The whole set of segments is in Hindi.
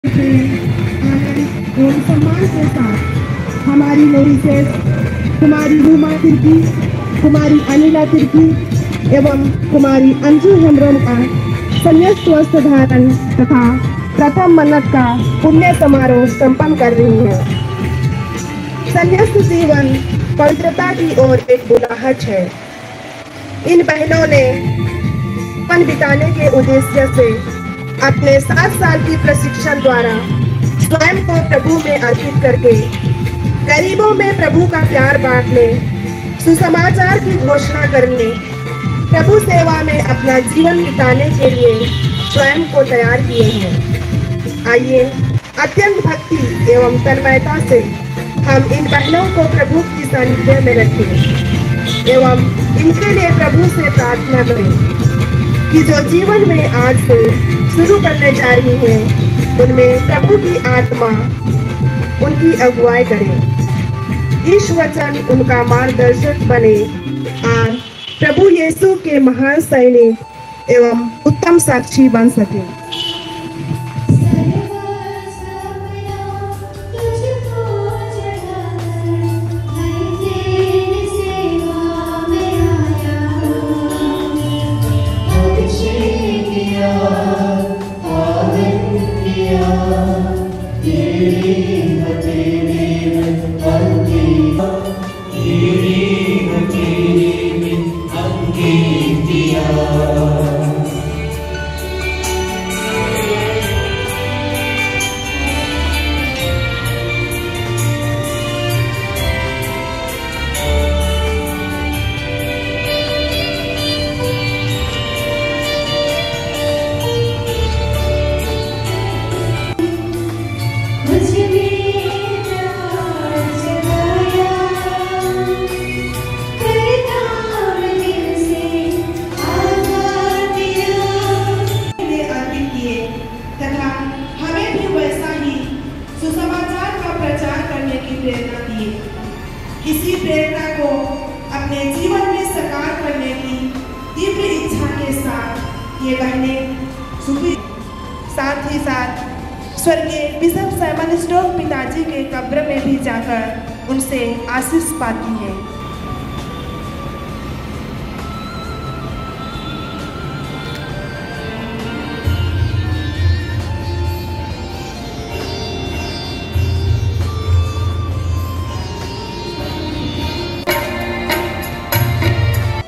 एवं सम्मान के साथ हमारी मोरिसेस कुमारी रूमा तिर्की, कुमारी अनिला तिर्की एवं कुमारी अंजू हेम्ब्रम का संन्यास वस्त्र धारण तथा प्रथम मन्नत का पुण्य समारोह संपन्न कर रही है। संन्यास जीवन पवित्रता की ओर एक बुलाहट है। इन बहनों ने जीवन बिताने के उद्देश्य से अपने 7 साल की प्रशिक्षण द्वारा स्वयं को प्रभु में अर्पित करके गरीबों में प्रभु का प्यार बांटने, सुसमाचार की घोषणा करने, प्रभु सेवा में अपना जीवन बिताने के लिए स्वयं को तैयार किए हैं। आइए अत्यंत भक्ति एवं तन्मयता से हम इन बहनों को प्रभु की सानिध्य में रखें एवं इनके लिए प्रभु से प्रार्थना करें कि जो जीवन में आज से शुरू करने जा रही हैं, उनमें प्रभु की आत्मा उनकी अगुवाई करे, इस वचन उनका मार्गदर्शक बने और प्रभु यीशु के महान सैनिक एवं उत्तम साक्षी बन सके। इसी प्रेरणा को अपने जीवन में साकार करने की तीव्र इच्छा के साथ ये बहनें साथ ही साथ स्वर्गीय बिशप साइमन स्टोक पिताजी के कब्र में भी जाकर उनसे आशीष पाती हैं।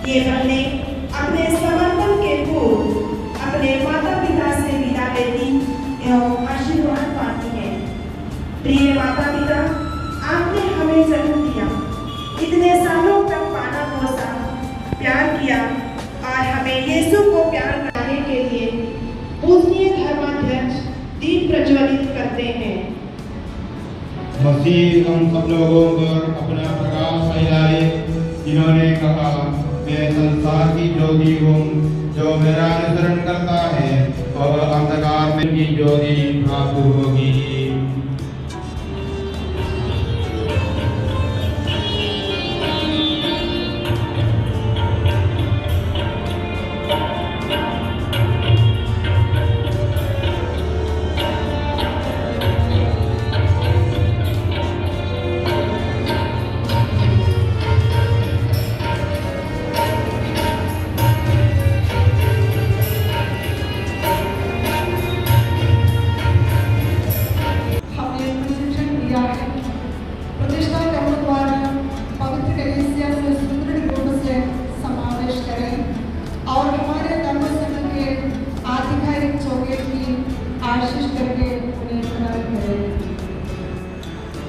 ये बहनें अपने समर्पण के पूर्व अपने माता पिता से विदा लेती एवं आशीर्वाद पाती हैं। प्रिय माता पिता, आपने हमें जन्म दिया, इतने सालों तक पाला पोसा, प्यार किया और हमें यीशु को प्यार करने के लिए पूजनीय धर्माध्यक्ष दीप प्रज्वलित करते हैं। मसीह हम सब लोगों पर अपना प्रकाश फैलाए, जिन्होंने कहा, मैं संसार की ज्योति हूँ, जो मेरा अनुसरण करता है और अंधकार में की ज्योति प्राप्त होगी।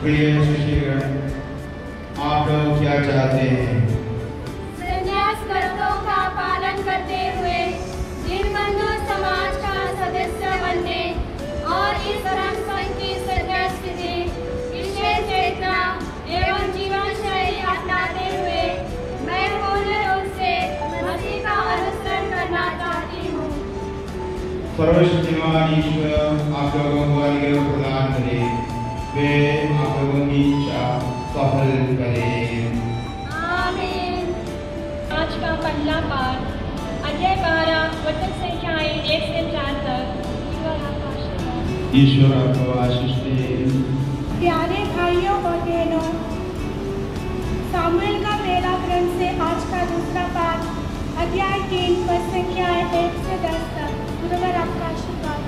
प्रिय शिष्यगण, आप लोग क्या चाहते हैं? संन्यास व्रतों का पालन करते हुए दीनबंधु समाज का सदस्य बनने और इस धर्म संघ की संन्यास स्थिति, विशेष चेतना एवं जीवन शैली अपनाते हुए मैं पूर्ण रूप से मसीह का अनुसरण करना चाहती हूँ। सर्वशक्तिमान ईश्वर आप लोगों को अनुग्रह प्रदान करे, वे आप लोगों की इच्छा सफल करें। आमीन। आज का पहला पाठ अध्याय 12 वचन संख्याएं 1 से 4 तक। ईश्वर आपको आशीष दे। प्यारे भाइयों और बहनों, सामुएल का पहला ग्रंथ से आज का दूसरा पाठ, अध्याय 3 पद संख्याएं 1 से 10 तक। गुरुवर आपका आशीर्वाद।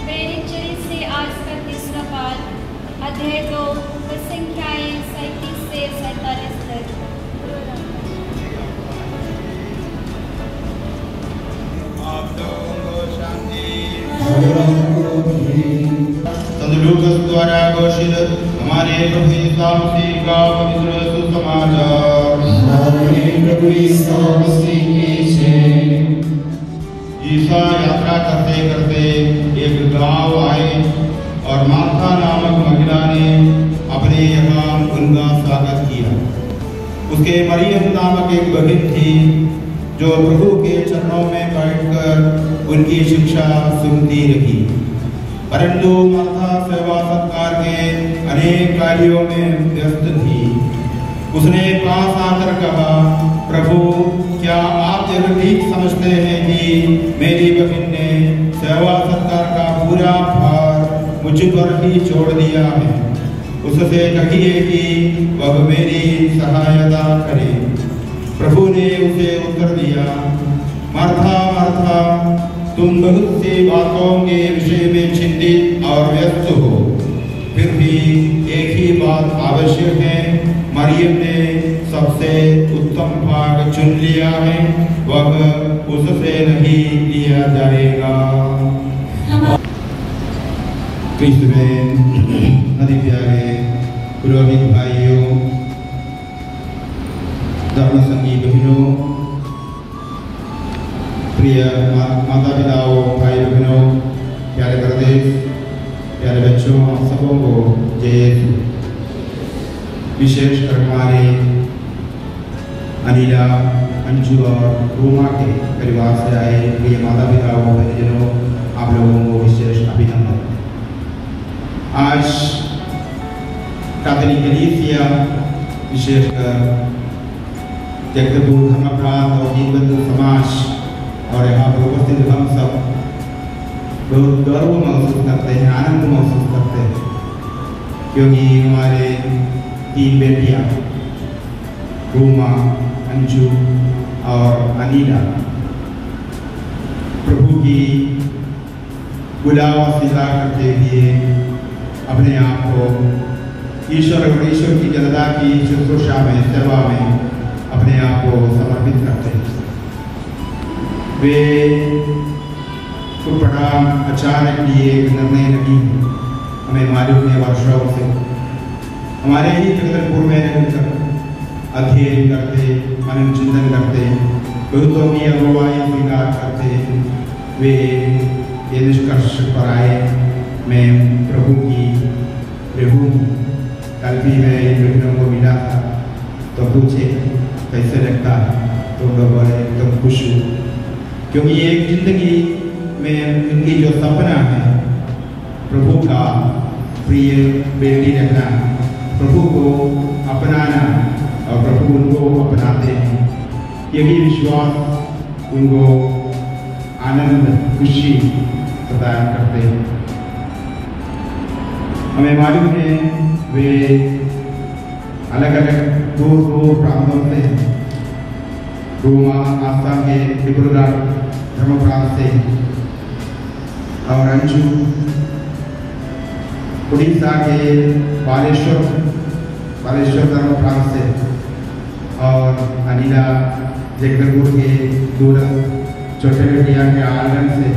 प्रेरित चरित्र से आज का तीसरा पाठ, अध्याय 2 पद संख्याएं 37 से 47 तक। आप लोगों को शांति। संत लूकास द्वारा घोषित हमारे प्रभु यीशु मसीह का पवित्र सुसमाचार। ईसा यात्रा करते करते एक गांव आए और मार्था नामक महिला ने अपने यहाँ उनका स्वागत किया। उसके मरियम नामक एक बहन थी जो प्रभु के चरणों में बैठकर उनकी शिक्षा सुनती रही, परंतु मार्था सेवा सत्कार के अनेक कार्यों में व्यस्त थी। उसने पास आकर कहा, प्रभु क्या आप यह ठीक समझते हैं कि मेरी बहन ने सेवा सत्कार का पूरा भार मुझ पर ही छोड़ दिया है? उससे कहिए कि वह मेरी सहायता करे। प्रभु ने उसे उत्तर दिया, मार्था मार्था, तुम बहुत सी बातों के विषय में चिंतित और व्यस्त हो, फिर भी एक ही बात आवश्यक है। मरियम ने सबसे उत्तम भाग चुन लिया है, वह उससे नहीं लिया जाएगा। क्रिस्त में अति प्यारे पुरोहित भाइयों, धर्म संगी बहनों, प्रिय माता पिताओं, भाई बहनों, प्यारे प्रदेश, प्यारे बच्चों, आप सबों को जय। विशेषकर हमारे अनिला, अंजू और रोमा के परिवार से आए प्रिय माता पिताओं, परिजनों, आप लोगों को विशेष अभिनंदन। आज कैथोलिक कलीसिया, विशेषकर जगतपुर धर्मप्रांत और दीनबंधु समाज और यहाँ पर उपस्थित हम सब बहुत गर्व महसूस करते हैं, आनंद महसूस करते हैं, क्योंकि हमारे 3 बेटियाँ रोमा, अंजू और अनीला प्रभु की बुलावा स्वीकार करते हुए अपने आप को ईश्वर और ईश्वर की जनता की शुश्रूषा में, सेवा में अपने आप को समर्पित करते हैं। वे को बड़ा अचानक लिए निर्णय नहीं, हमें मालूम है वर्षों से हमारे ही जगदलपुर में रहकर अध्ययन करते, मनन चिंतन करते, बहुतों की अगुवाई स्वीकार करते, वे ये निष्कर्ष पर आए, मैं प्रभु की प्रभु। कल भी मैं इन बहनों को मिला था तो पूछे कैसे लगता है, तो लोग बोले एकदम खुश हूँ, क्योंकि एक जिंदगी में उनकी जो सपना है प्रभु का प्रिय बेटी रखना, प्रभु को अपनाना और प्रभु उनको अपनाते हैं, यही विश्वास उनको आनंद, खुशी प्रदान करते हैं। हमें मालूम है वे अलग अलग दूर दूर प्रांतों से, रोमा आसाम के डिब्रूगढ़ धर्म प्रांत से और अंजू उड़ीसा के बालेश्वर धर्म प्रांत से और अनिला जगदलपुर के दूर चौटेटिया के आलगन से।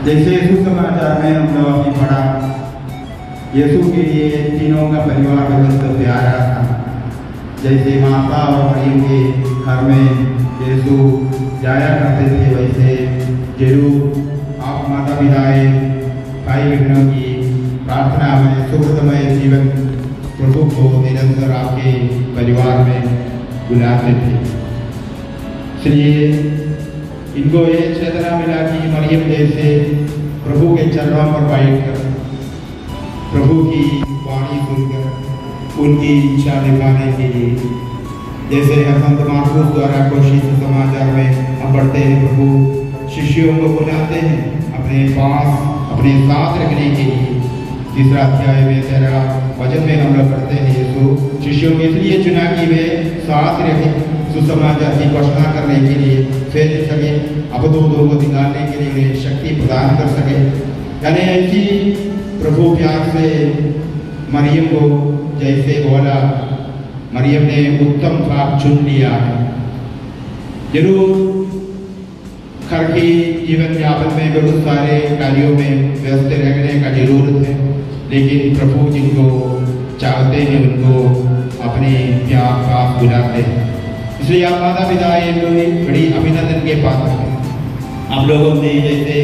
जैसे सुसमाचार में हम लोग अभी पढ़ा, यीशु के लिए तीनों का परिवार बहुत प्यारा था। जैसे माता और मरियम के घर में यीशु जाया करते थे, वैसे जरूर आप माता पिताएं, भाई बहनों की प्रार्थना में सुखदमय जीवन प्रभु को निरंतर आपके परिवार में बुलाते थे। इसलिए इनको ये चेतना मिला कि मरियम जैसे प्रभु के चरणों पर बैठकर प्रभु की वाणी सुनकर उनकी इच्छा निभाने के लिए, जैसे संत मार्कुस द्वारा घोषित समाचार में हम पढ़ते हैं, प्रभु शिष्यों को बुलाते हैं अपने पास, अपने साथ रखने के लिए। तीसरा अध्याय में 13 वचन में हम लोग पढ़ते हैं, यीशु शिष्यों को इसलिए चुना कि वे साथ रहे, सुसमाचार की घोषणा करने के लिए फैल सके, अबदूतों को निकालने के लिए उन्हें शक्ति प्रदान कर सके। यानी ऐसी प्रभु प्यार से मरियम को जैसे बोला, मरियम ने उत्तम भाग चुन लिया है। जरूर घर की जीवन यापन में बहुत सारे कार्यों में व्यस्त रहने का जरूरत है, लेकिन प्रभु जिनको चाहते हैं उनको अपने प्यार पास बुलाते हैं। इसलिए आप माता पिता ये बड़ी अभिनंदन के पात्र हैं। आप लोगों ने जैसे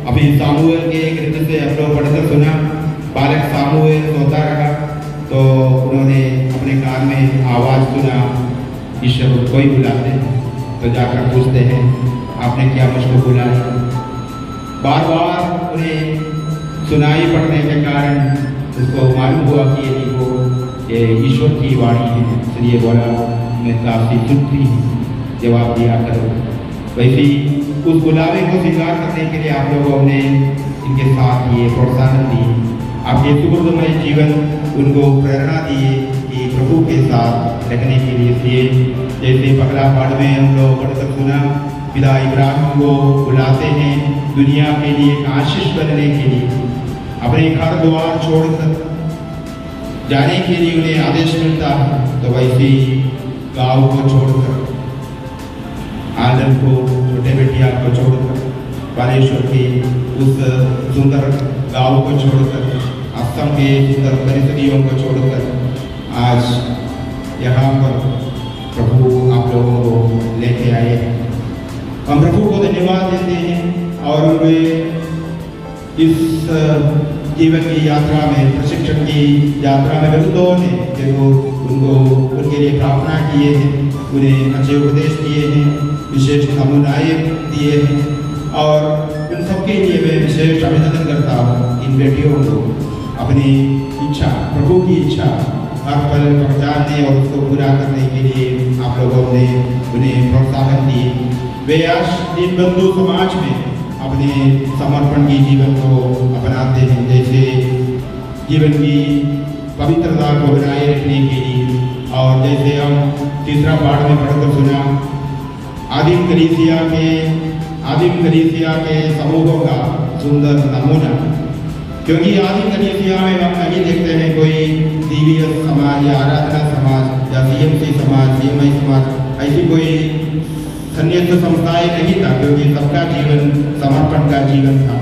अभी सामुएल के गीत से हम लोग पढ़कर सुना, बालक सामुएल सोता रहा तो उन्होंने अपने कान में आवाज़ सुना, ईश्वर को ही बुलाते हैं। तो जाकर पूछते हैं, आपने क्या मुझको बुलाया? बार बार उन्हें सुनाई पड़ने के कारण उसको मालूम हुआ कि ये ईश्वर की वाणी है, इसलिए बोला मैं काफी सुनती हूँ, जवाब दिया करो। वैसे उस बुलावे को स्वीकार करने के लिए आप लोगों ने इनके साथ ये प्रोत्साहन दिए, आपके सुखमय जीवन उनको प्रेरणा दिए कि प्रभु के साथ रखने के लिए। जैसे पगला पाठ में हम लोग पढ़कर सुना, पिता इब्राहिम को बुलाते हैं दुनिया के लिए आशीष बनने के लिए, अपने घर द्वार छोड़कर जाने के लिए उन्हें आदेश मिलता है। तो वैसे गाँव को छोड़कर, आदम को, छोटे बेटिया को छोड़कर, बालेश्वर के उस सुंदर गाँव को छोड़कर, असम के सुंदर परिस्थितियों को छोड़कर आज यहाँ पर प्रभु आप लोगों को लेके आए हैं। हम प्रभु को धन्यवाद देते हैं और उन्हें इस जीवन की यात्रा में, प्रशिक्षण की यात्रा में बहुतों ने देखो उनको उनके लिए प्रार्थना किए हैं, उन्हें अच्छे उपदेश दिए हैं, विशेष नमूनाएँ दिए हैं और उन सबके लिए मैं विशेष अभिनंदन करता हूँ। इन बेटियों को अपनी इच्छा, प्रभु की इच्छा हर पल पहचानने और उसको पूरा करने के लिए आप लोगों ने उन्हें प्रोत्साहन दिए। वे आज दीनबंधु समाज में अपने समर्पण की जीवन को अपनाते हैं, जैसे जीवन की पवित्रता को बनाए रखने के लिए। और जैसे हम तीसरा पाठ में पढ़कर सुना, आदिम कलीसिया के समूहों का सुंदर नमूना, क्योंकि आदिम कलीसिया में हम नहीं देखते हैं कोई दिव्य समाज या आराधना समाज या सीएमसी समाज, सीएमआई समाज, ऐसी कोई संन्यास संस्थाएं नहीं था, क्योंकि सबका जीवन समर्पण का जीवन था,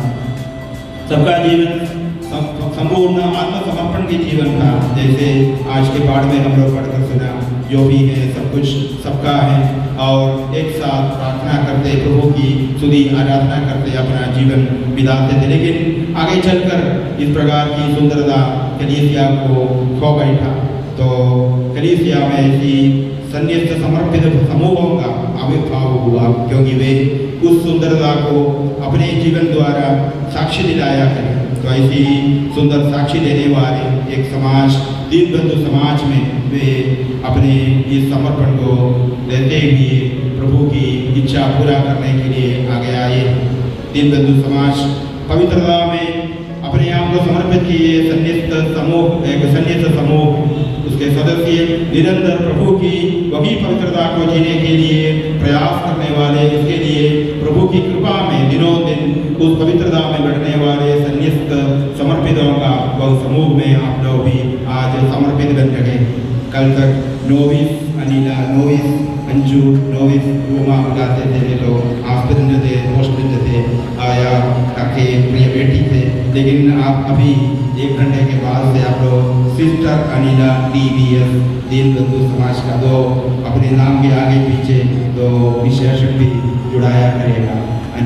सबका जीवन संपूर्ण आत्मसमर्पण के जीवन था। जैसे आज के पाठ में हम लोग पढ़कर सुना, जो भी है सब कुछ सबका है और एक साथ प्रार्थना करते, प्रभु की स्तुति आराधना करते अपना जीवन बिताते थे। लेकिन आगे चलकर इस प्रकार की सुंदरता कलीसिया को खो बैठा, तो कलीसिया में ऐसी संन्यास समर्पित समूहों का आविर्भाव हुआ, क्योंकि वे उस सुंदरता को अपने जीवन द्वारा साक्षी दिलाया करें। तो ऐसी सुंदर साक्षी देने वाले एक समाज, दीनबंधु समाज में वे अपने इस समर्पण को देते हुए प्रभु की इच्छा पूरा करने के लिए आगे आए। दीनबंधु समाज पवित्रता में अपने आप को समर्पित किए। संन्यास समूह उसके सदस्य निरंतर प्रभु की वही पवित्रता को जीने के लिए प्रयास करने वाले, इसके लिए प्रभु की कृपा में दिनों दिन उस पवित्रता में बढ़ने वाले संन्यास समर्पितों का वह समूह में आप लोग भी आज समर्पित बन रहे। कल तक novice Anila, novice Anju, novice Ruma बुलाते थे, तो आस्पिरंज थे, पोस्टरिंज थे, आया करके प्रिय बेटी थे। लेकिन आप अभी 1 घंटे के बाद से आप लोग सिस्टर अनिला DBS, दीनबंधु समाज का, दो अपने नाम के आगे पीछे दो विशेषण भी जुड़ाया करेगा।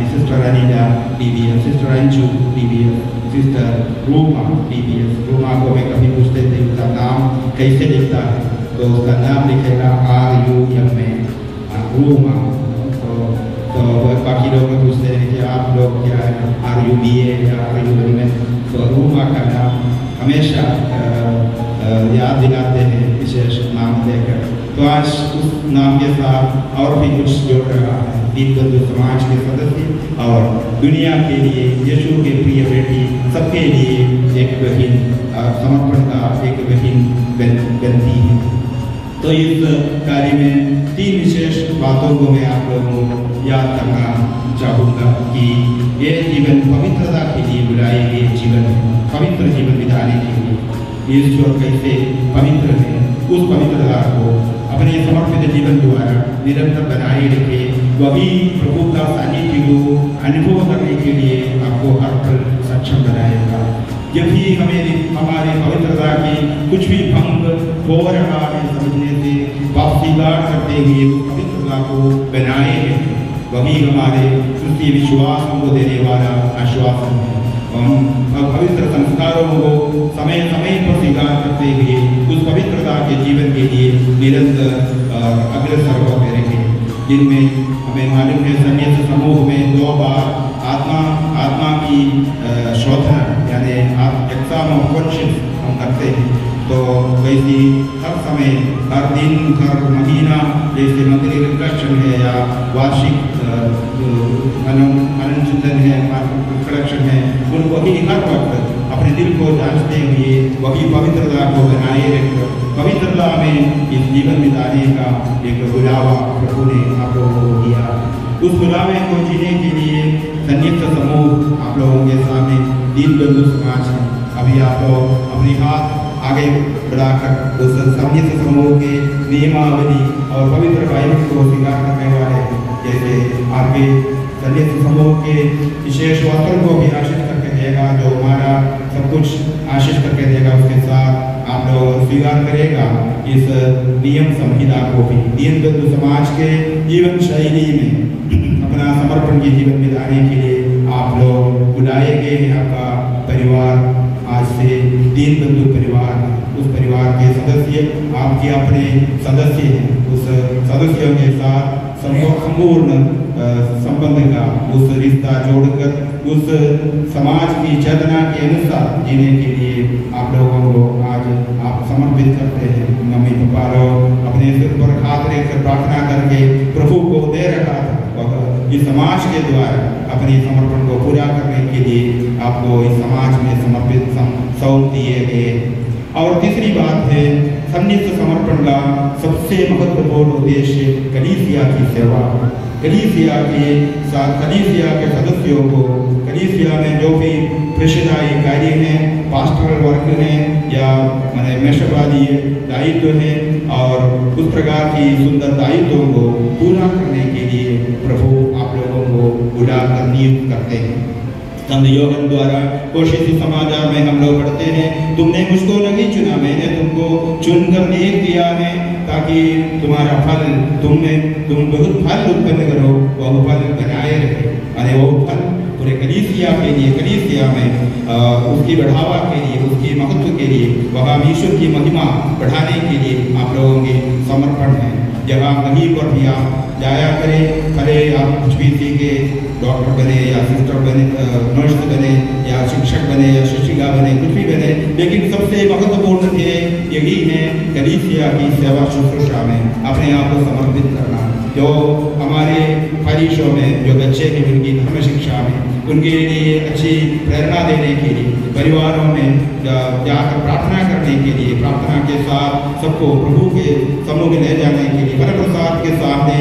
Sister Anila DBS, sister Anju DBS, sister Ruma DBS। Ruma को मैं कभी पूछते थे उसका नाम कैसे लिखता है, तो उसका नाम लिखेगा RUM में रूमा। तो बाकी लोग पूछते हैं कि आप लोग क्या है, RUBA या RUM, तो रूमा का नाम हमेशा याद दिलाते हैं विशेष नाम देकर। तो आज उस नाम के साथ और भी कुछ जोड़ रहा है। दीनबंधु समाज के सदस्य और दुनिया के लिए यीशु के प्रिय बेटी सबके लिए एक बहन समर्पण का एक बहन बनती है। तो इस कार्य में 3 विशेष बातों को मैं आप लोगों को याद करना चाहूँगा कि ये जीवन पवित्रता के लिए बुलाए गए जीवन है, पवित्र जीवन बिताने के लिए ईश्वर कैसे पवित्र है, उस पवित्रता को अपने समर्पित जीवन द्वारा निरंतर बनाए रखे, वही प्रभु का सानिध्य को अनुभव करने के लिए आपको हर पल सक्षम बनाएगा। जब भी हमें हमारे पवित्रता की कुछ भी भंग हो रहा है समझने से वापसीदार करते हुए उस पवित्रता को बनाए रखें, वही हमारे सृष्टि विश्वास को देने वाला आश्वासन है। हम पवित्र संस्कारों को समय समय पर स्वीकार करते हुए उस पवित्रता के जीवन के लिए निरंतर अग्रसर होते रहें, जिनमें हमें मालूम है संन्यास समूह में 2 बार आत्मा की शोधना यानी एग्जाम ऑफ कॉन्शियस हम करते हैं। तो वैसे हर समय, हर दिन, हर महीना जैसे मंथली रिफ्लेक्शन है या वार्षिक मनन चिंतन है, रिफ्लेक्शन है, उनको ही हर वक्त अपने दिल को जांचते हुए वही पवित्रता को बनाए रखकर पवित्रता में इस जीवन बिताने का एक बुलावा प्रभु ने आप लोगों को दिया। उस बुलावे को जीने के लिए संयुक्त समूह आप लोगों के सामने दीनबंधु समाज है। अभी आप लोग अपने हाथ आगे बढ़ाकर उस संयुक्त समूह के नियमावली और पवित्र बाइबल को स्वीकार करने वाले जैसे आपके संयुक्त समूह के विशेष वस्त्र को भी आशीष करके देगा, जो हमारा सब कुछ आशीष करके देगा, उसके साथ आप लोग स्वीकार करेगा इस नियम संहिता को भी। दीनबंधु समाज के जीवन शैली में अपना समर्पण के जीवन बिताने के लिए आप लोग बुलाए गए हैं। आपका परिवार आज से दीनबंधु परिवार, उस परिवार के सदस्य आपके अपने सदस्य हैं। उस सदस्यों के साथ संपूर्ण संबंध का उस रिश्ता जोड़कर उस समाज की चेतना के अनुसार जीने के लिए आप लोगों को आज आप समर्पित करते हैं। मम्मी पापा लोग अपने सिर पर हाथ रखकर प्रार्थना करके प्रभु को दे रखा था, इस समाज के द्वारा अपने समर्पण को पूरा करने के लिए आपको इस समाज में समर्पित सौंप दिए गए। और तीसरी बात है संयुक्त समर्पण का सबसे महत्वपूर्ण उद्देश्य कलीसिया की सेवा। कलीसिया के सदस्यों को कलीसिया में जो भी प्रेषिताई कार्य हैं, पास्टरल वर्क हैं या माने मेषवादी दायित्व हैं और उस प्रकार की सुंदर दायित्वों को पूरा करने के लिए प्रभु आप लोगों को बुलाकर नियुक्त करते हैं। संत योहन द्वारा घोषित समाचार में हम लोग पढ़ते हैं, तुमने मुझको नहीं चुना, मैंने तुमको चुनकर नियुक्त किया है ताकि तुम्हारा फल तुम बहुत फल उत्पन्न करो, वह फल बनाए रहे। अरे वो फल पूरे कलीसिया के लिए, कलीसिया में उसकी बढ़ावा के लिए, उसकी महत्व के लिए, वह ईश्वर की महिमा बढ़ाने के लिए आप लोगों के समर्पण है। जहाँ कहीं पर भी आप जाया करें, भले आप कुछ भी सीखे, डॉक्टर बने या सिस्टर बने, नर्स बने या शिक्षक बने या शिक्षिका बने, कुछ भी बने, लेकिन सबसे महत्वपूर्ण ध्येय यही है कलीसिया की सेवा शुश्रूषा में अपने आप को समर्पित करना। जो हमारे परिषदों में जो बच्चे हैं उनकी धर्म शिक्षा में, उनके लिए अच्छी प्रेरणा देने के लिए, परिवारों में जाकर प्रार्थना करने के लिए, प्रार्थना के साथ सबको प्रभु के समूह में ले जाने के लिए, परम प्रसाद के सामने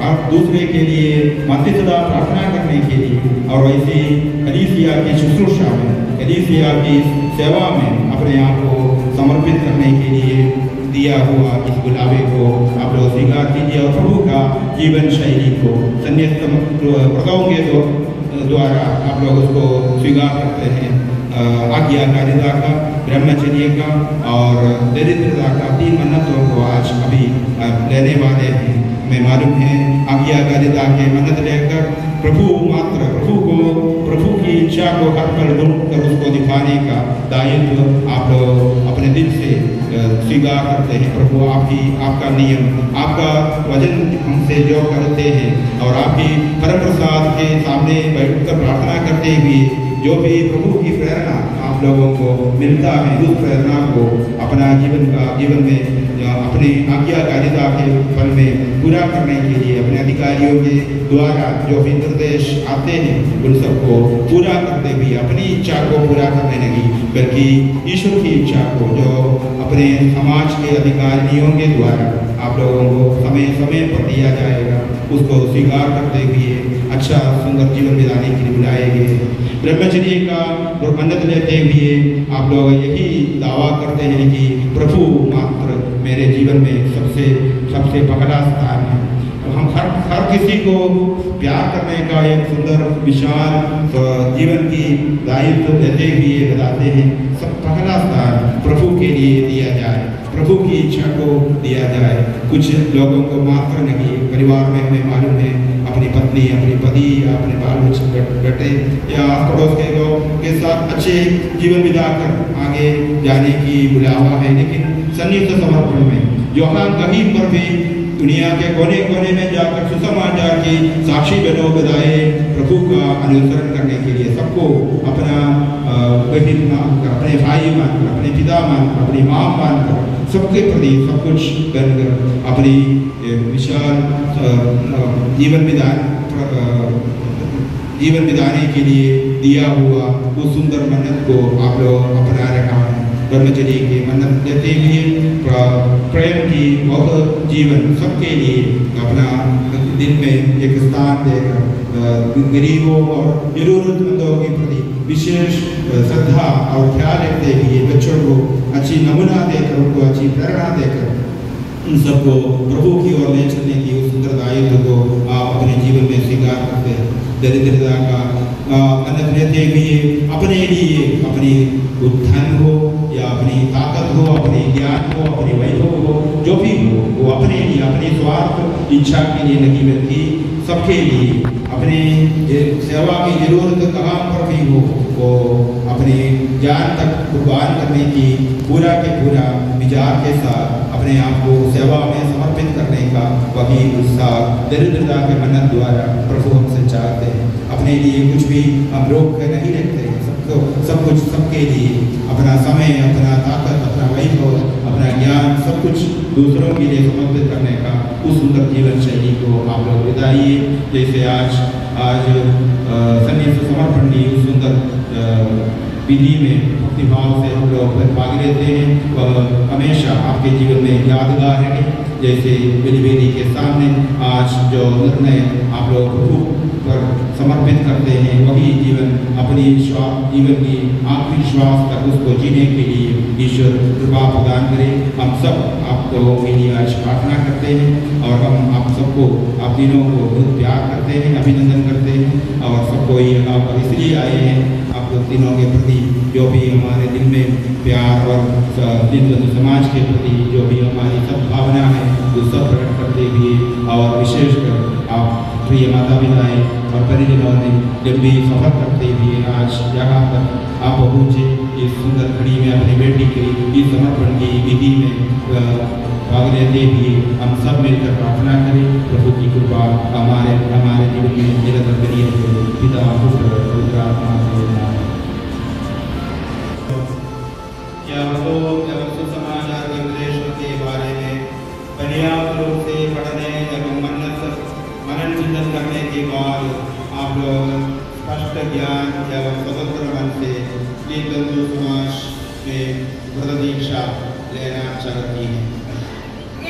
और दूसरे के लिए मध्यस्थता प्रार्थना करने के लिए, और वैसे कलीसिया की शुश्रूषा में, कलीसिया की सेवा में अपने आप को समर्पित करने के लिए दिया हुआ इस बुलावे को आप लोग स्वीकार कीजिए और प्रभु का जीवन शैली को संन्यास व्रतों के द्वारा आप लोग उसको स्वीकार करते हैं। आज्ञाकारिता का, ब्रह्मचर्य का और दरिद्रता का 3 मन्नतों को आज अभी लेने वाले हैं। हमें मालूम है आज्ञाकारिता के मन्नत लेकर प्रभु की इच्छा को हर पल ढूंढकर उसको दिखाने का दायित्व आप लोग अपने दिल से स्वीकार करते हैं। प्रभु आप ही, आपका नियम, आपका वचन हमसे जो करते हैं और आप ही परम प्रसाद के सामने बैठकर प्रार्थना करते हुए जो भी प्रभु की प्रेरणा आप लोगों को मिलता है, उस प्रेरणा को अपना जीवन में अपने आज्ञाकारिता के फल में पूरा करने के लिए अपने अधिकारियों के द्वारा जो भी निर्देश आते हैं उन सबको पूरा करते हुए अपनी इच्छा को पूरा करने नहीं बल्कि ईश्वर की इच्छा को जो अपने समाज के अधिकारियों के द्वारा आप लोगों को समय समय पर दिया जाएगा उसको स्वीकार करते हुए अच्छा सुंदर जीवन बिताने के लिए बुलाएंगे। ब्रह्मचर्य का आनंद लेते हुए आप लोग यही दावा करते हैं कि प्रभु मात्र मेरे जीवन में सबसे पहला स्थान है। हम हर किसी को प्यार करने का एक सुंदर विशाल जीवन की दायित्व देते हुए बताते हैं सब पहला स्थान प्रभु के लिए दिया जाए, प्रभु की इच्छा को दिया जाए। कुछ लोगों को मात्र नहीं, परिवार में हमें मालूम है अपनी पत्नी, अपनी पति या अपने बाल बच्चे बेटे या पड़ोस के लोग के साथ अच्छे जीवन बिताकर आगे जाने की बुलावा है, लेकिन संयुक्त समर्पण में जहाँ कहीं पर भी दुनिया के कोने कोने में जाकर सुसमाचार की साक्षी बनो बधाए प्रभु का अनुसरण करने के लिए सबको अपना बहन मानकर, अपने भाई मानकर, अपने पिता मानकर, अपनी माँ मानकर सबके प्रति सब कुछ कर अपनी विशाल जीवन बिताने के लिए दिया हुआ उस सुंदर मन्नत को आप लोग अपना रखा है। ब्रह्मचर्य के मन्नत देते हुए प्रेम की बहुत जीवन सबके लिए अपना दिन में एक स्थान देकर गरीबों और जरूरतमंदों के प्रति विशेष श्रद्धा और ख्याल रखते हुए बच्चों को अच्छी नमूना देकर उनको अच्छी प्रेरणा देकर उन सबको प्रभु की ओर ले चलने की उस सुंदर दायित्व को आप अपने जीवन में स्वीकार करते हैं। दरिद्रता का आनंद लेते हुए अपने लिए अपनी धन हो या अपनी ताकत हो, अपने ज्ञान हो, अपने वैभव हो, जो भी हो वो अपने लिए अपनी स्वार्थ इच्छा के लिए नहीं बल्कि सबके लिए अपने सेवा की जरूरत कहाँ पर भी हो वो अपने जान तक कुर्बान करने की पूरा के पूरा विचार के साथ अपने आप को सेवा में समर्पित करने का वही उत्साह दरिद्रता के मन्नत द्वारा प्रभु हमसे चाहते हैं। अपने लिए कुछ भी हम रोक कर नहीं रखते हैं, सब कुछ सबके लिए अपना समय, अपना ताकत, अपना वैभव, अपना ज्ञान सब कुछ दूसरों के लिए समर्पित करने का उस सुंदर जीवन शैली को आप लोग बिताइए। जैसे आज संन्यास समर्पण की उस सुंदर विधि में भक्तिभाव से हम लोग भाग लेते हैं, वह हमेशा आपके जीवन में यादगार है। जैसे वेदी के सामने आज जो निर्णय आप लोग प्रभु पर समर्पित करते हैं वही जीवन अपनी जीवन की आखिरी श्वास तक उसको जीने के लिए ईश्वर कृपा प्रदान करे। हम सब आप लोगों के लिए आज प्रार्थना करते हैं और हम आप सबको आप तीनों को बहुत प्यार करते हैं, अभिनंदन करते हैं और सबको ये आप इसलिए आए हैं आप लोग तीनों के प्रति जो भी हमारे दिल में प्यार और समाज के प्रति जो भी हमारी सब भावना है वो सब प्रकट करते हुए और विशेषकर आप प्रिय माता पिताएं और परिजनों ने लंबी सफर करते हुए आज यहाँ तक आप पहुँचे इस सुंदर घड़ी में अपनी बेटी के इस समर्पण की विधि में भाग लेते हुए हम सब मिलकर प्रार्थना करें प्रभु की कृपा हमारे जीवन में निरंतर बनी रहे। पिता पुत्र पवित्र आत्मा से आमीन। क्या लोग सुसमाचार के उपदेशों के बारे में पर्याप्त रूप से पढ़ने एवं मनन चिंतन करने के बाद आप लोग स्पष्ट ज्ञान एवं स्वतंत्र मन से दीनबंधु समाज में व्रत दीक्षा लेना चाहती हैं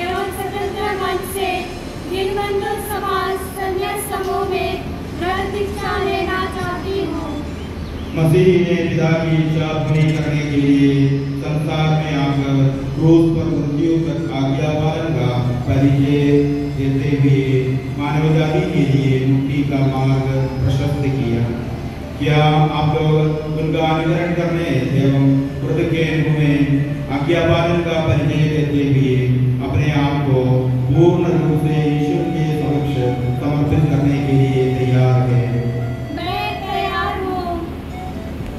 एवं स्वतंत्र मन से दीनबंधु समाज संन्यास समूह में व्रत दीक्षा लेना चाहती हूँ। मसीह ने पिता की इच्छा पूरी करने के लिए संसार में आकर क्रूस पर मृत्यु तक आज्ञा पालन का परिचय देते हुए मानव जाति के लिए मुक्ति का मार्ग प्रशस्त किया। क्या आप लोग उनका अनुसरण करने एवं व्रत के अनुभव में आज्ञा पालन का परिचय देते हुए अपने आप को पूर्ण रूप से ईश्वर के समक्ष समर्पित करने के लिए तैयार हैं? मैं तैयार हूँ।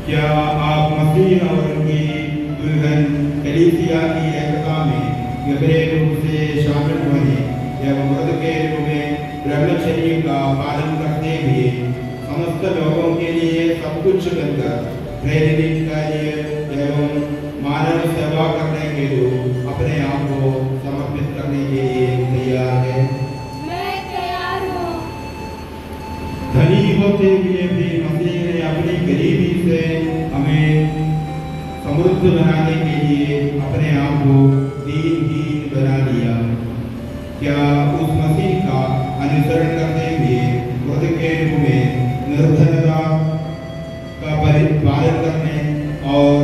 क्या आप मसीह और उनकी दुल्हन कलीसिया की एकता में गहरे रूप से शामिल होने एवं व्रत के रूप में ब्रह्मचर्य का पालन करते हुए समस्त लोगों के लिए सब कुछ बनकर प्रेरित कार्य एवं मानव सेवा करने के लिए अपने आप को करने के लिए तैयार है? मैं तैयार हूँ। धनी होते हुए भी मसीह ने अपनी गरीबी से हमें समृद्ध बनाने के लिए अपने आप को दीनहीन बना दिया। क्या उस मसीह का अनुसरण करते हुए खुद के रूप में निर्धनता का पालन करने और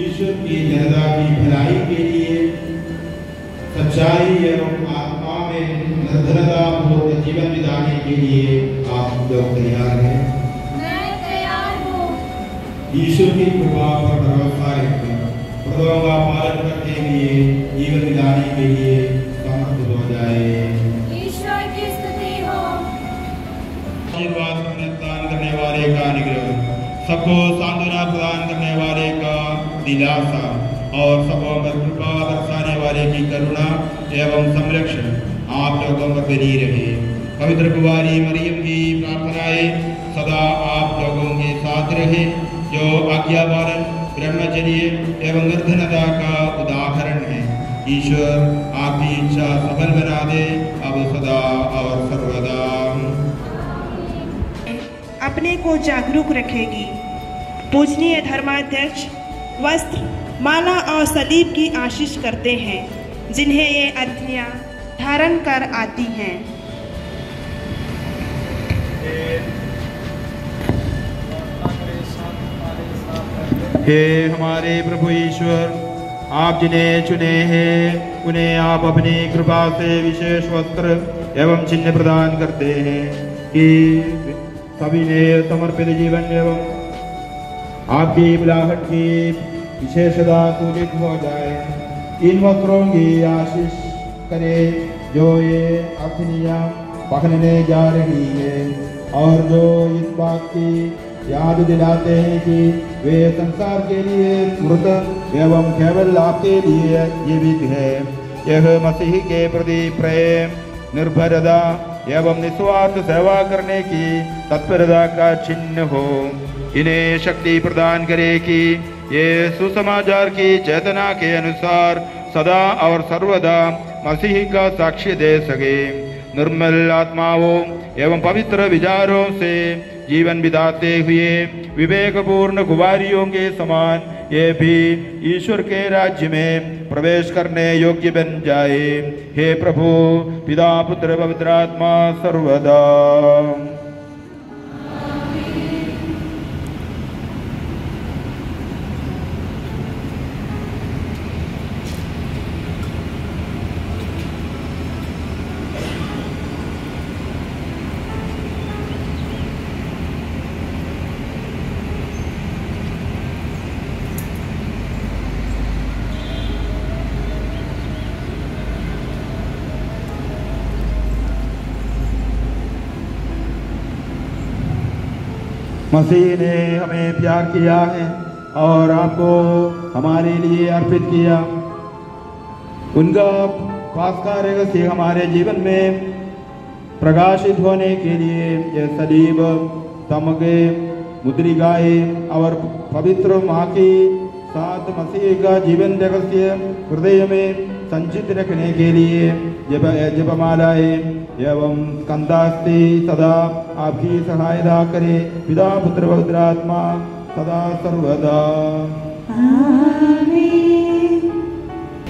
ईश्वर की जनता की भलाई के लिए सच्चाई एवं आत्मा में निर्धनता पूर्ण जीवन बिताने के लिए आप लोग तैयार हैं? मैं तैयार हूँ। ईश्वर की कृपा पर भरोसा रखकर प्रथाओं का पालन करते हुए जीवन बिताने के लिए समर्थ हो जाए। ईश्वर की स्तुति हो। आशीर्वाद प्रदान करने वाले का अनुग्रह, सबको सांत्वना प्रदान करने वाले का दिलासा और सबों पर कृपा बरसाने वाले की करुणा एवं संरक्षण आप लोगों पर बनी रहे। पवित्र कुंवारी मरियम की प्रार्थनाएं सदा आप लोगों के साथ रहे, जो आज्ञा पालन, ब्रह्मचर्य एवं निर्धनता का उदाहरण है। ईश्वर आपकी इच्छा सफल बना दे, अब सदा और सर्वदा। अपने को जागरूक रखेगी। पूजनीय धर्माध्यक्ष वस्त्र, माला और सलीब की आशीष करते हैं, जिन्हें ये अर्थनियाँ धारण कर आती हैं। हे हमारे प्रभु ईश्वर, आप जिन्हें चुने हैं उन्हें आप अपनी कृपा से विशेष वस्त्र एवं चिन्ह प्रदान करते हैं कि सभी ने समर्पित जीवन एवं आपकी बुलाहट की विशेषता पूजित हो जाए। इन वस्त्रों की आशीष करे जो ये अर्थनियाँ पकड़ने जा रही है, और जो इस बात की याद दिलाते हैं कि वे संसार के लिए मृत एवं केवल आपके लिए जीवित है। यह मसीह के प्रति प्रेम, निर्भरता एवं निस्वार्थ सेवा करने की तत्परता का चिन्ह हो। इन्हें शक्ति प्रदान करे कि ये सुसमाचार की चेतना के अनुसार सदा और सर्वदा मसीह का साक्ष्य दे सके। निर्मल आत्माओं एवं पवित्र विचारों से जीवन बिताते हुए विवेकपूर्ण कुंवारियों के समान ये भी ईश्वर के राज्य में प्रवेश करने योग्य बन जाए। हे प्रभु, पिता पुत्र पवित्र आत्मा सर्वदा। मसीह ने हमें प्यार किया है और आपको हमारे लिए अर्पित किया। उनका पास्का रहस्य हमारे जीवन में प्रकाशित होने के लिए ये सलीब, तमगे, मुद्रिकाएँ और पवित्र माँ की साथ मसीह का जीवन रहस्य हृदय में संचित रखने के लिए जपमालाएँ एवं स्कंदास्ति सदा आपकी सहायता करे। पिता पुत्र पवित्र आत्मा सदा सर्वदा।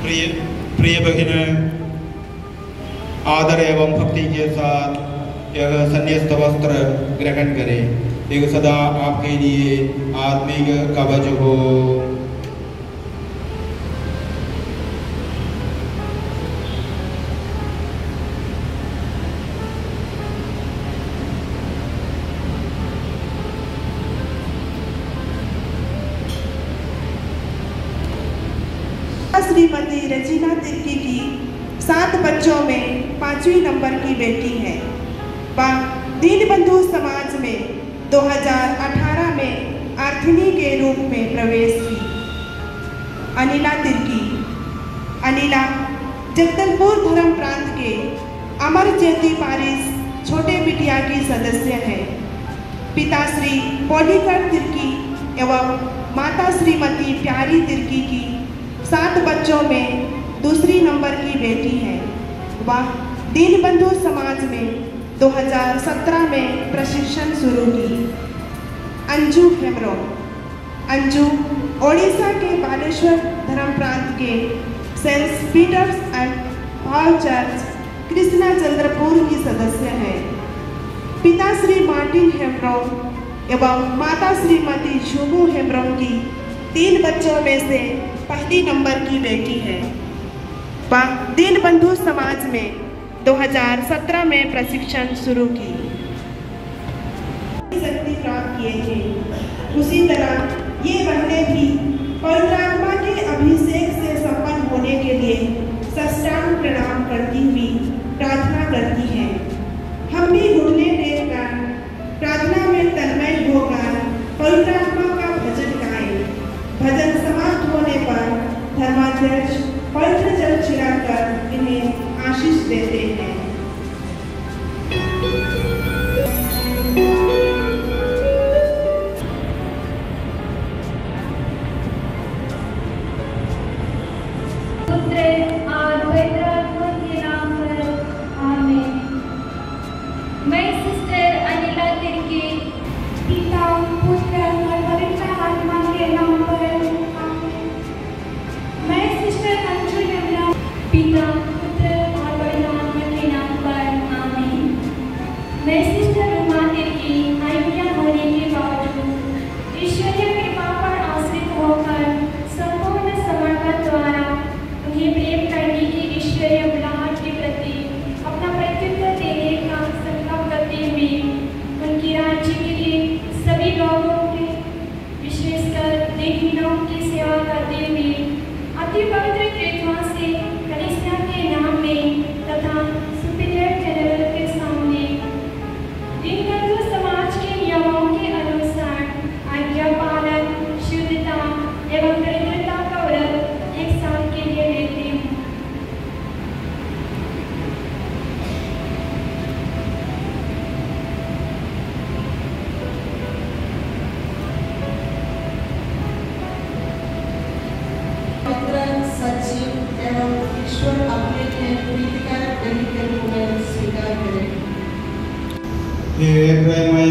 प्रिय बहन, आदर एवं भक्ति के साथ यह संन्यास्त वस्त्र ग्रहण करें। यह सदा आपके लिए आत्मिक कवच हो। श्रीमती रजीना तिर्की की 7 बच्चों में 5वीं नंबर की बेटी है। वह दीनबंधु समाज में 2018 में आर्थिनी के रूप में प्रवेश की। अनिला तिर्की। अनिला जगदलपुर धर्म प्रांत के अमर ज्योति पारिस छोटे बिटिया की सदस्य है। पिता श्री पॉलीकर तिर्की एवं माता श्रीमती प्यारी तिर्की की 7 बच्चों में दूसरी नंबर की बेटी है। वह दीनबंधु समाज में 2017 में प्रशिक्षण शुरू की। अंजू हेम्ब्रम। अंजू ओडिशा के बालेश्वर धर्म प्रांत के Saint Peter's and Paul church Krishna Chandrapur की सदस्य है। पिता श्री मार्टिन हेम्ब्रम एवं माता श्रीमती शुभू हेम्ब्रम की 3 बच्चों में से पहली नंबर की बेटी है। वह दीनबंधु समाज में 2017 में प्रशिक्षण शुरू की। शक्ति प्राप्त किए थे। उसी तरह ये बहनें भी पवित्र आत्मा के अभिषेक से संपन्न होने के लिए साष्टांग प्रणाम करती हुई प्रार्थना करती हैं। हम भी घुटने टेक कर प्रार्थना में तन्मय होकर पवित्र आत्मा का भजन गाएं। भजन समाप्त होने पर धर्माध्यक्ष पवित्र जल छिड़ककर इन्हें आशीष देते हैं।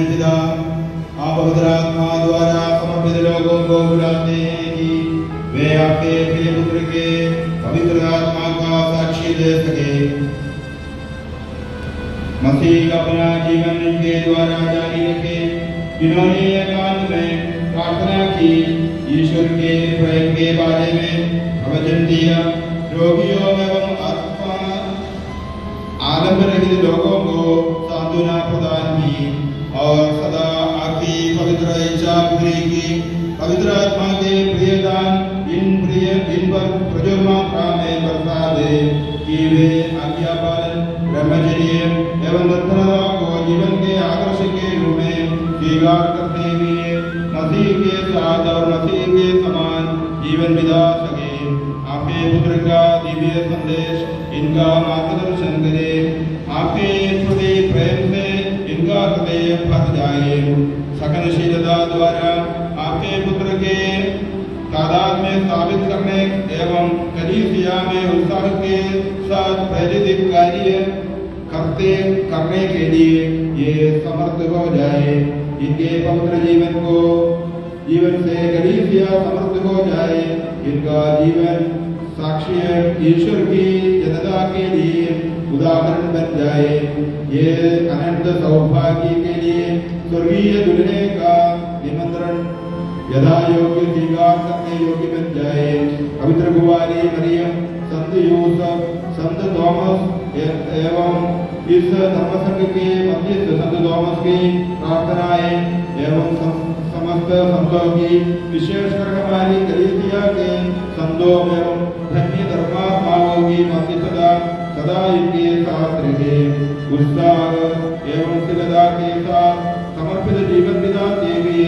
पिता, आप पवित्र आत्मा द्वारा समर्पित लोगों को बुलाते हैं कि वे आपके प्रिय पुत्र के पवित्र आत्मा का साक्षी दे सके। मसीह अपना जीवन इनके द्वारा जारी रखे, जिन्होंने एकांत में प्रार्थना की, ईश्वर के प्रेम के बारे में प्रवचन दिया, रोगियों एवं आलम रहित लोगों को सांत्वना प्रदान की और सदा आपकी पवित्र इच्छा पूरी की। पवित्र आत्मा के प्रिय दान इन पर प्रचुर मात्रा में बरसा दे कि वे आज्ञा पालन, ब्रह्मचर्य एवं तत्परता को जीवन के आदर्श के रूप में स्वीकार करते हुए मसीह के साथ और मसीह के समान जीवन बिता सके। आपके पुत्र का दिव्य संदेश इनका मार्गदर्शन करे। आपके प्रति प्रेम से इनका हृदय भर जाए। सकलशीलता द्वारा आपके पुत्र के तादाद में साबित करने एवं कलीसिया में उत्साह के साथ प्रेरित कार्य करने के लिए ये समर्थ हो जाए। इनके पवित्र जीवन से कलीसिया समर्थ हो जाए। इनका जीवन साक्षी ईश्वर की जनता के लिए उदाहरण बन जाए। ये अनंत सौभाग्य के लिए स्वर्गीय दुल्हन का निमंत्रण यथा योग्य स्वीकार करने योग्य बन जाए। पवित्र कुंवारी मरियम, संत यूसुफ, संत थॉमस एवं इस धर्मसंघ के मध्यस्थ संत थॉमस की प्रार्थनाएं एवं समस्त संतों की, विशेषकर हमारी कलीसिया के संतों एवं धन्य धर्मात्माओं की मध्यस्थता सदा इनके साथ रहे। उत्साह एवं स्थिरता के साथ समर्पित जीवन बिताते हुए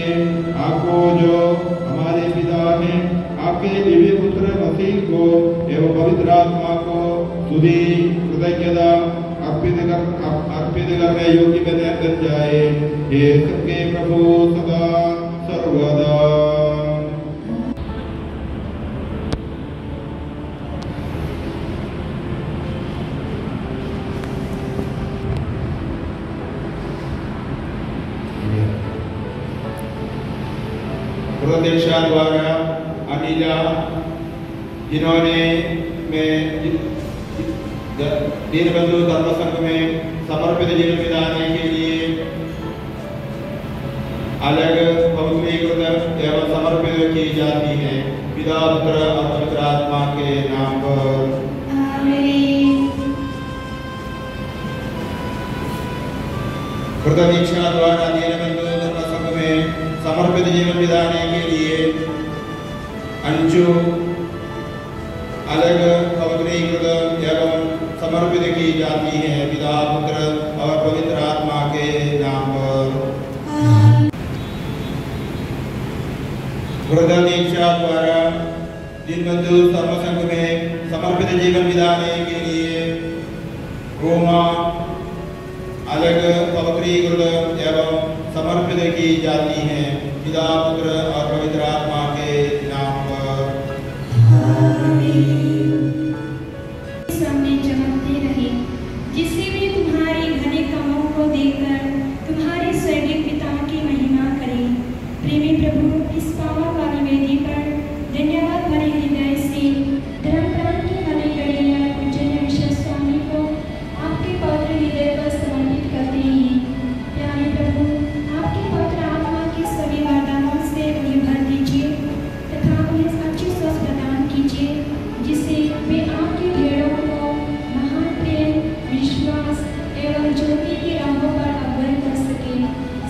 आपको जो हमारे पिता हैं, आपके दिव्य पुत्र मसीह को एवं पवित्र आत्मा को स्तुति कृतज्ञता अर्पित करने योग्य बन जाए। हे सबके प्रभु सदा सर्वदा। प्रतीक्षा द्वारा अनिला जिन्होंने दीनबंधु धर्म संघ में समर्पित जीवन बिताने के लिए अलग पवित्रीकृत एवं समर्पित की जाती है पिता पुत्र और पवित्र आत्मा के नाम पर आमीन। प्रतीक्षा द्वारा दीनबंधु धर्म संघ में समर्पित जीवन बिताने के लिए अंशु अलग पवित्रीकृत एवं समर्पित की जाती है पिता पुत्र और पवित्र आत्मा के नाम पर प्रतीक्षा द्वारा दीनबंधु धर्म संघ में समर्पित जीवन बिताने के लिए रोमा अलग पवित्रीकृत एवं समर्पित की जाती है पिता पुत्र और पवित्र आत्मा के नाम पर सामने चमकते रहे, जिससे वे तुम्हारे घने कामों को देखकर तुम्हारे स्वर्गीय पिता की महिमा करें। प्रेमी प्रभु, इस पावन वाली वेदी पर धन्यवाद भरे हृदय से धर्म प्राण की वाली गणेया पूजनीय विश्व स्वामी को आपके पवित्र हृदय पर समर्पित करते हैं। प्यारे प्रभु, आपके पवित्र आत्मा के सभी वरदानों से उन्हें भर दीजिए तथा उन्हें अच्छी स्वस्थ प्रदान कीजिए, जिससे वे आपके भेड़ों को महान प्रेम, विश्वास एवं ज्योति की राहों पर अग्रसर कर सके।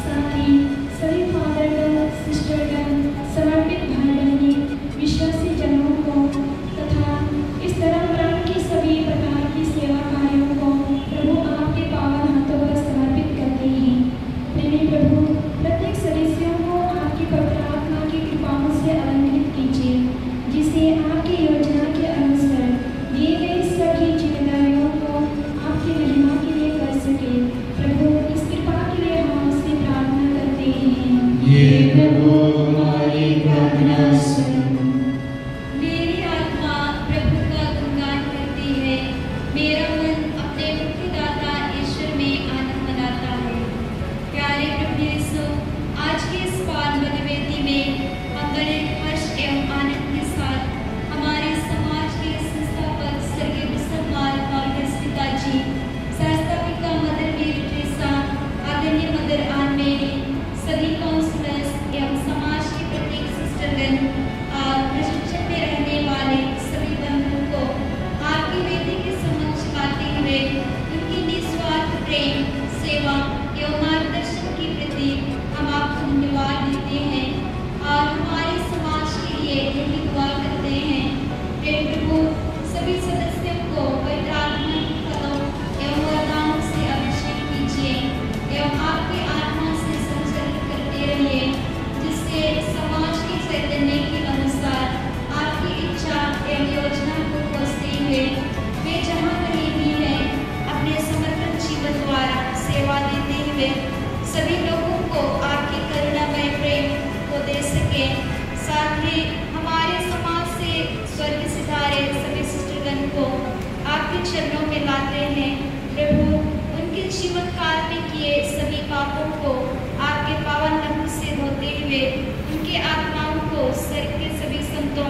साथ ही सभी फादरगण, सिस्टरगण, समर्पित भाई बहनी, विश्वासी जनों को तथा इस धर्म प्राण की सभी प्रकार की सेवा कार्यों को प्रभु आपके पावन हाथों पर समर्पित करते हैं। प्रेमी प्रभु, प्रत्येक सदस्यों को आपकी पवित्र आत्मा की कृपाओं से अलंकृत कीजिए, जिसे आपकी योजना के अनुसार दिए गए सभी जिम्मेदारियों को आपकी महिमा के लिए कर सके। प्रभु, इस कृपा के लिए हम आपसे प्रार्थना करते हैं। ये प्रभु हमारी प्रार्थना सुन। मेरी आत्मा प्रभु का गुणगान करती है, मेरा मन अपने मुक्तिदाता ईश्वर में आनंद मनाता है। प्यारे प्रभु यीशु, आज के इस पावन बलिवेदी में हम बड़े हर्ष एवं आनंद के साथ हमारे समाज के संस्थापक स्वर्गीय मुसलमान पॉलस पिताजी, संस्थापिका मदर मेरी टेरेसा, आदरणीय मदर आन मेरी, सभी काउंसलर्स एवं समाज के प्रत्येक सिस्टरगण और प्रशिक्षण में रहने वाले सभी बंधुओं को आपकी वेदी के समक्ष आते हुए उनकी निस्वार्थ प्रेम, सेवा एवं मार्गदर्शन की प्रति हम आपको धन्यवाद देते हैं और हमारे समाज के लिए यही दुआ करते हैं। प्रेम प्रभु, सभी सदस्यों को पवित्र आत्मा की फलों एवं वरदानों से अभिषेक कीजिए एवं आपकी आत्मा से संचालित करते रहिए, जिससे समाज के चैतन्य के अनुसार आपकी इच्छा एवं योजना को खोजते हुए वे जहाँ कहीं भी हैं अपने समर्पित जीवन द्वारा सेवा देते हुए सभी लोगों को आपकी करुणामय प्रेम को दे सके। साथ ही हमारे समाज से स्वर्ग सितारे सभी सिस्टरगण को आपके चरणों में लाते हैं। प्रभु, उनके जीवन काल में किए सभी पापों को आपके पावन लहू से धोते हुए उनके आत्माओं को स्वर्ग के सभी संतों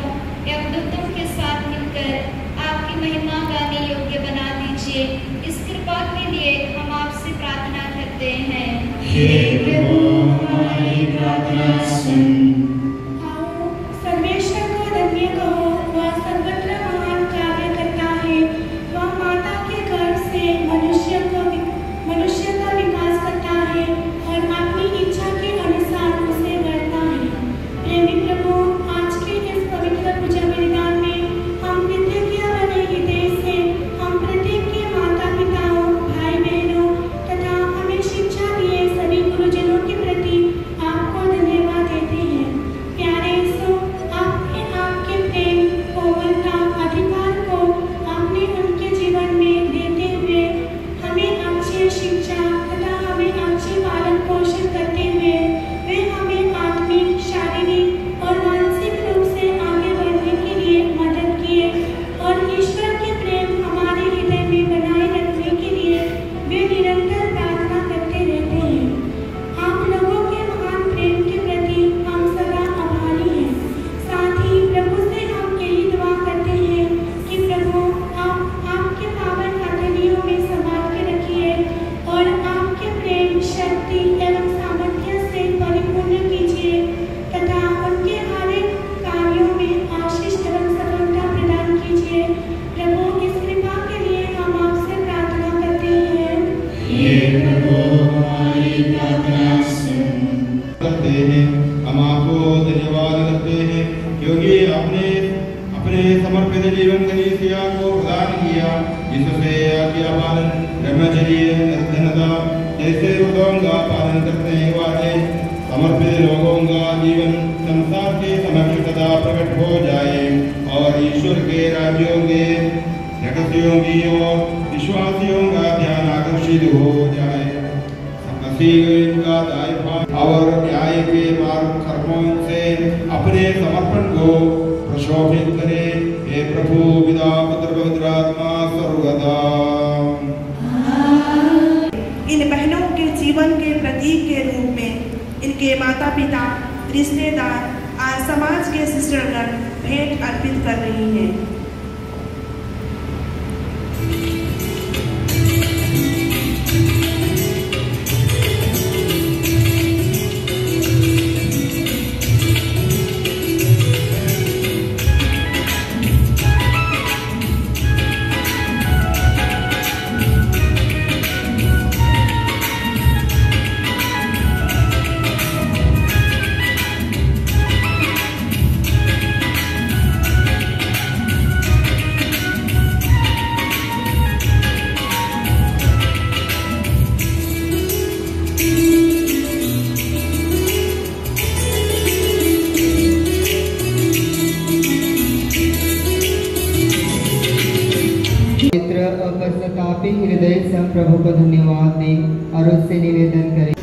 एवं दूतों के साथ मिलकर आपकी महिमा गाने योग्य बना दीजिए। इस कृपा के लिए हम आपसे प्रार्थना करते हैं। हे प्रभु हमारी प्रार्थना सुन। सर्वेश्वर को धन्य कहो, वह सर्वत्र महान कार्य करता है। वह माता के गर्भ से मनुष्य का विकास करता है और अपनी इच्छा के अनुसार उसे गढ़ता है। प्रेमी प्रभु, आज के इस पवित्र पूजा बलिदान में हम कृतज्ञ बने हृदय से हम प्रत्येक के माता पिताओं, भाई बहनों तथा हमें शिक्षा दिए सभी गुरुजनों के प्रति आपको धन्यवाद देते हैं। हम आपको धन्यवाद करते हैं क्योंकि आपने अपने समर्पित जीवन कलीसिया को प्रदान किया जिससे आज्ञा पालन ब्रह्मचर्य निर्धनता जैसे व्रतों का पालन करने वाले समर्पित लोगों का जीवन संसार के समक्ष सदा प्रकट हो जाए और ईश्वर के राज्यों के रहस्यों की ओर विश्वासियों का ध्यान आकर्षित हो जाए। इनका दायित्व और न्याय के मार्ग कर्मों से अपने समर्पण को प्रशोभित करे। हे प्रभु पिता पुत्र पवित्र आत्मा सर्वदा। इन बहनों के जीवन के प्रतीक के रूप में इनके माता पिता, रिश्तेदार और समाज के सिस्टरगण भेंट अर्पित कर रही हैं। पश्चातापी हृदय से प्रभु को धन्यवाद दें और उससे निवेदन करें।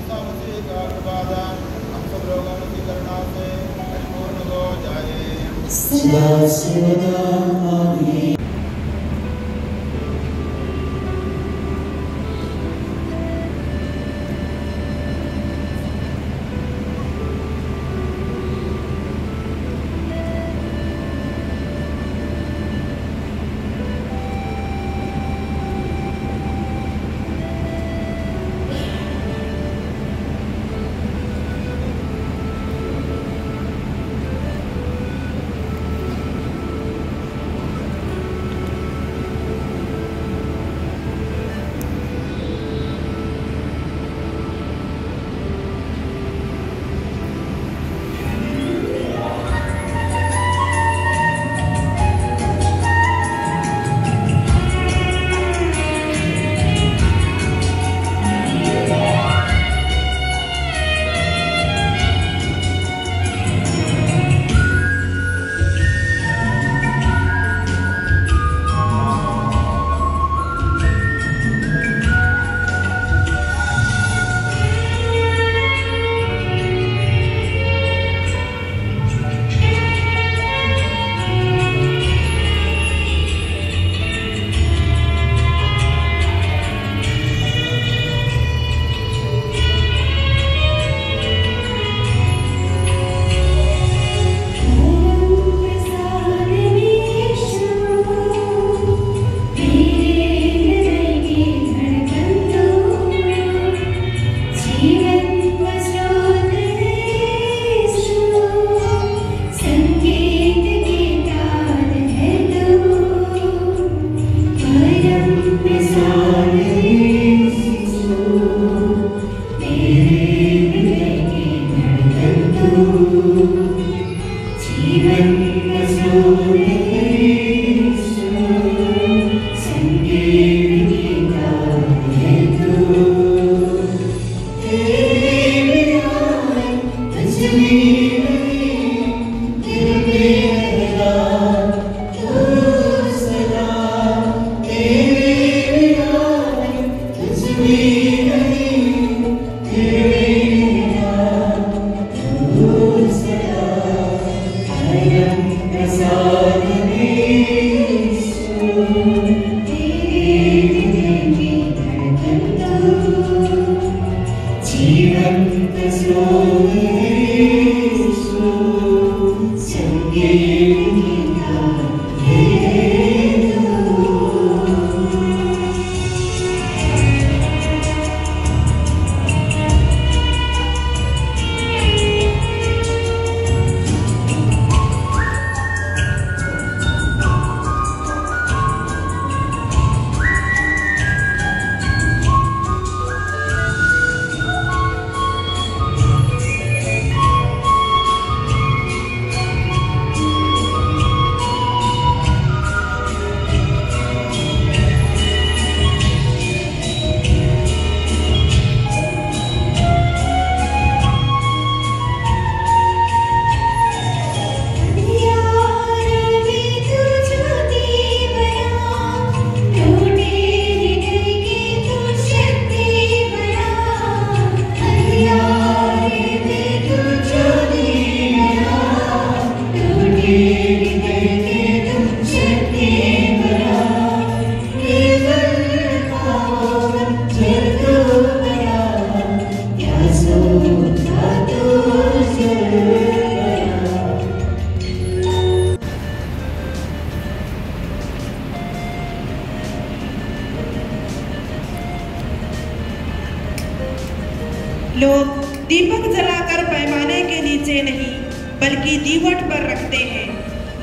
बल्कि दीवट पर रखते हैं,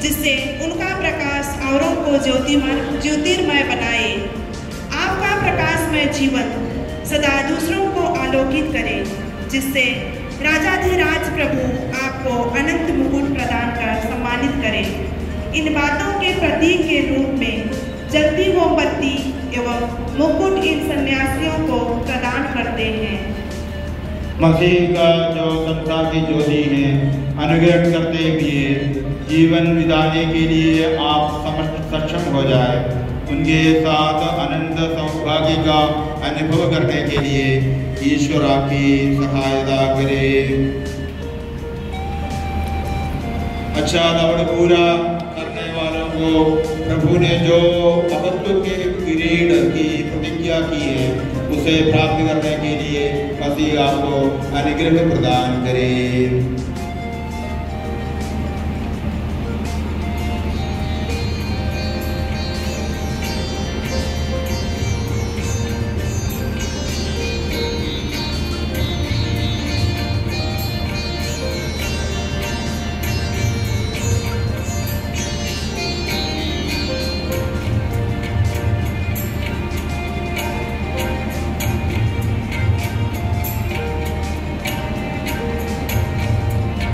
जिससे उनका प्रकाश औरों को ज्योतिर्मय बनाए। आपका प्रकाशमय जीवन सदा दूसरों को आलोकित करे, जिससे राजाधिराज प्रभु आपको अनंत मुकुट प्रदान कर सम्मानित करे। इन बातों के प्रतीक के रूप में जलती मोमबत्ती एवं मुकुट इन सन्यासियों को प्रदान करते हैं। मसीह का जो संसार की ज्योति है, अनुग्रह करते हुए जीवन बिताने के लिए आप सक्षम हो जाए। उनके साथ अनंत सौभाग्य का अनुभव करने के लिए ईश्वर आपकी सहायता करे। अच्छा दौड़ पूरा करने वालों को प्रभु ने जो महत्व के किरीट की प्रतिज्ञा की है, उसे प्राप्त करने के लिए मसीह आपको अनुग्रह प्रदान करे।